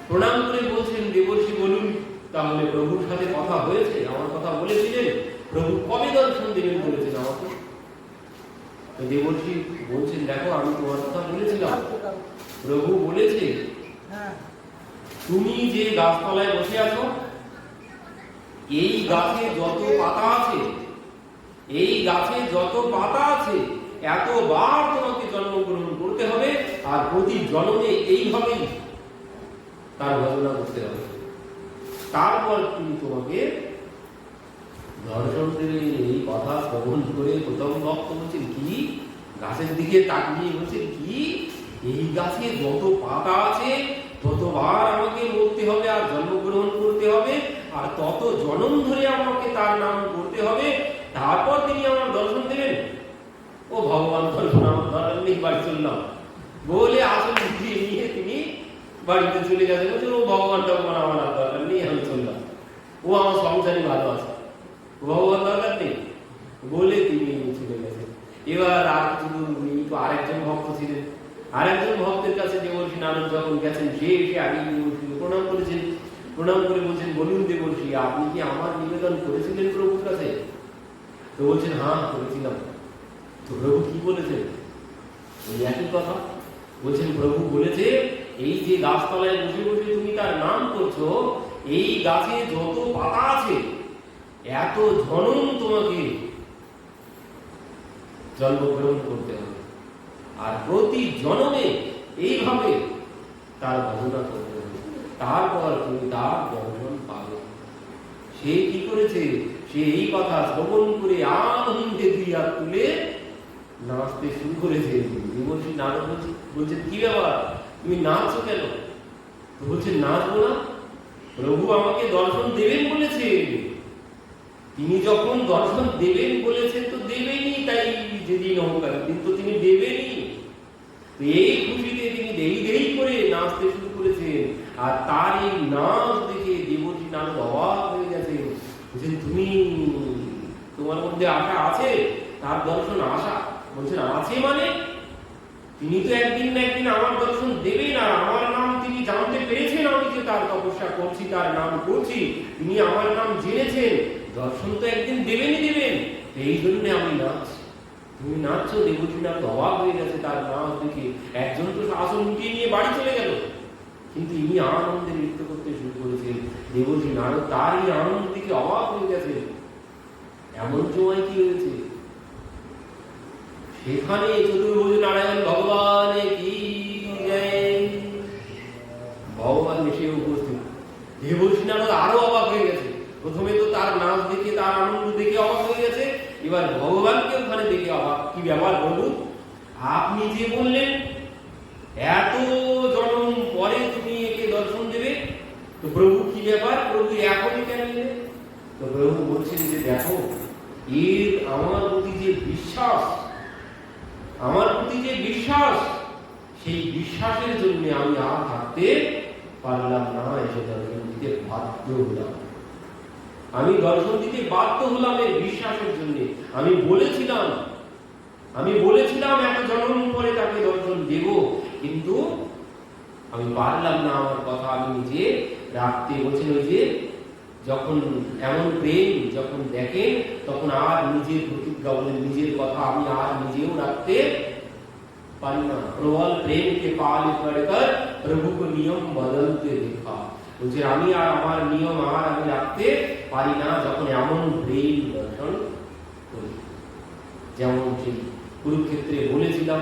প্রণাম করে বলছেন, দেবর্ষি বলুন তাহলে প্রভুর সাথে কথা হয়েছে, আমার কথা বলেছিলেন, প্রভু কবে দর্শন দেবেন বলেছেন আমাকে। তো দেবর্ষি বলছেন, দেখো আমি তোমার কথা বলেছিলাম, প্রভু বলেছে তুমি যে গাছতলায় বসে আছো, এই গাছে যত পাতা আছে, এই গাছে যত পাতা আছে, এতবার তোমাকে জন্মগ্রহণ করতে হবে, আর প্রতি জন্মে এইভাবেই তার ভজনা করতে হবে, তারপর তিনি তোমাকে দর্শন দেবে। এই কথা শ্রবণ করে প্রথম ভক্ত বলছেন, কি গাছের দিকে তাকিয়ে বলছেন, কি এই গাছে যত পাতা আছে ততবার আমাকে মরতে হবে আর জন্মগ্রহণ করতে হবে, আর তত জন্ম ধরে আমাকে তার নাম করতে হবে, তারপর তিনি আমার দর্শন দেবেন। ও ভগবান, দর্শন আমার দরকার নেই, বাড়ি চললাম বলে আসল বুদ্ধি নিয়ে তিনি বাড়িতে চলে গেছে। বলছেন, ও ভগবান টগবান আমার দরকার নেই, আমি চললাম, ও আমার সংসারই ভালো আছে, ভগবান দরকার নেই বলে তিনি চলে গেছেন। এবার আর কিছু দূর তো আরেকজন ভক্ত ছিলেন, আরেকজন ভক্তের কাছে দেবর্ষি নারদ যখন গেছেন, সে এসে আগে দেবর্ষিকে প্রণাম করেছেন। প্রণাম করে বলছেন, বলুন দেবর্ষি, আপনি কি আমার নিবেদন করেছিলেন প্রভুর কাছে? তো বলছেন, হ্যাঁ করেছিলাম। তো প্রভু কি বলেছেন? ওই একই কথা বলছেন, প্রভু বলেছে এই যে গাছতলায় বসে বসে তুমি তার নাম করছো, এই গাছে যত পাতা আছে এত জনম তোমাকে জন্মগ্রহণ করতে হবে, আর প্রতি জন্মে এইভাবে তার ভজনা করতে হবে, তারপর তুমি তার দর্শন পাবে। সে কি করেছে? সে এই কথা শ্রবণ করে আনন্দে দুই হাত তুলে নাচতে শুরু করেছে। দেবর্ষি নারদ বলছে, কি ব্যাপার, তুমি নাচছো কেন? তো বলছে, নাচবো না, প্রভু আমাকে দর্শন দেবেন বলেছে, তিনি যখন দর্শন দেবেন বলেছেন তো দেবেনই, তাই যেদিন অহংকার কিন্তু তিনি দেবেনই। এই খুশিতে তিনি দেরি দেরি করে নাচতে শুরু করেছেন, আর তার এই নাচ দেখে দেবর্ষি নারদ অবাক হয়ে গেছে। বলছেন, তুমি তোমার মধ্যে আশা আছে তার দর্শন? আশা বলছেন আছে মানে? তিনি তো একদিন না একদিন আমার দর্শন দেবেন, আর আমার নাম তিনি জানতে পেরেছেন, আমি যে তার তপস্যা করছি, তার নাম করছি, তিনি আমার নাম জেনেছেন, দর্শন তো একদিন দেবেনই দেবেন, এই জন্য আমি নাচছি। তুমি নাচছো? দেবর্ষি নারদ অবাক হয়ে গেছে তার নাচ দেখে। একজন তো আসন উঠিয়ে নিয়ে বাড়ি চলে গেল, কিন্তু ইনি আনন্দে নৃত্য করতে শুরু করেছেন। দেবর্ষি নারদ তার এই আনন্দ দেখে অবাক হয়ে গেছে। এমন সময় কি হয়েছে, সেখানে চতুর্ভুজ নারায়ণ ভগবান কি জয়, ভগবান এসে উপস্থিত। দেবর্ষি নারদ আরো অবাক হয়ে গেছে। প্রথমে তো তার নাচ দেখে, তার আনন্দ দেখে অবাক হয়ে গেছে, এবার ভগবানকে ওখানে দেখে অবাক। কি ব্যাপার প্রভু, আপনি যে বললেন এত জন্ম পরে তুমি একে দর্শন দেবে, তো প্রভু কি ব্যাপার, প্রভু এখনই কেন এলে? তো প্রভু বলছেন যে দেখো, এর আমার প্রতি যে বিশ্বাস, আমার প্রতি যে বিশ্বাস, সেই বিশ্বাসের জন্য আমি আর থাকতে পারলাম না, এসে দর্শন দিতে বাধ্য হলাম। আমি দর্শন দিতে বাধ্য হলাম এর বিশ্বাসের জন্য। আমি বলেছিলাম এত জন্ম পরে তাকে দর্শন দেব, কিন্তু আমি পারলাম না, আমার কথা আমি নিজে রাখতে। বলছেন ওই যে যখন এমন প্রেম যখন দেখেন, তখন আর নিজের প্রতিজ্ঞা বলেন, নিজের কথা আমি আর নিজেও রাখতে पारी ना। प्रबल प्रेम के पाल पड़कर प्रभु को नियम बदलते देखा। বলছে আমি আর আমার নিয়ম আর আমি রাখতে পারি না যখন এমন প্রেম দর্শন করি। যেমন সেই কুরুক্ষেত্রে বলেছিলাম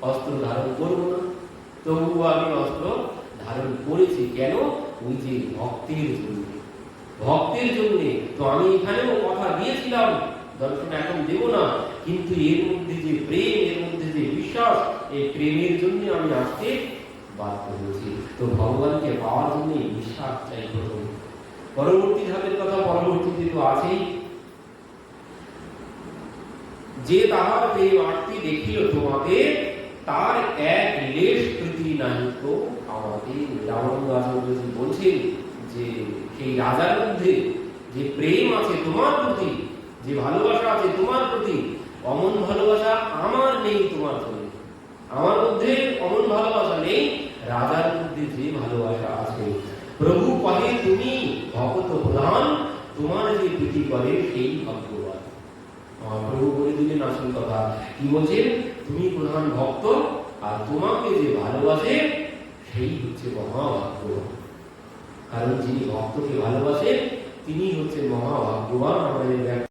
অস্ত্র ধারণ করবো না, তবুও আমি অস্ত্র ধারণ করেছি। কেন? ওই যে ভক্তের জন্য, ভক্তের জন্য। তো আমি এখানেও কথা দিয়েছিলাম দর্শন এখন দেব না, কিন্তু এর মধ্যে যে প্রেম, এর মধ্যে যে বিশ্বাস, এই প্রেমের জন্য আমি আসতে বাধ্য হয়েছি। তো ভগবানকে পাওয়ার জন্য বিশ্বাস চাই প্রথম। পরবর্তী ধাপের কথা পরবর্তীতে তো আছেই, যে তাহার প্রেম আরতি দেখিল তোমাকে, তার এক লেশ প্রীতি নাহি তো আমাকে। রামানন্দ আচার্য বলছেন যে সেই রাজার মধ্যে যে প্রেম আছে তোমার প্রতি, যে ভালোবাসা আছে তোমার প্রতি, অমন ভালোবাসা আমার নেই তোমার জন্য। আমার মধ্যে অমন ভালোবাসা নেই, রাজার মধ্যে যে ভালোবাসা আছে। প্রভু কহে তুমি ভক্ত প্রধান, তোমার যে প্রীতি করে সেই ভাগ্যবান। আমার প্রভু বলে দিলেন আসল কথা। কি বলছেন? তুমি প্রধান ভক্ত, আর তোমাকে যে ভালোবাসে সেই হচ্ছে মহাভাগ্যবান। কারণ যিনি ভক্তকে ভালোবাসেন তিনি হচ্ছে মহাভাগ্যবান। আমাদের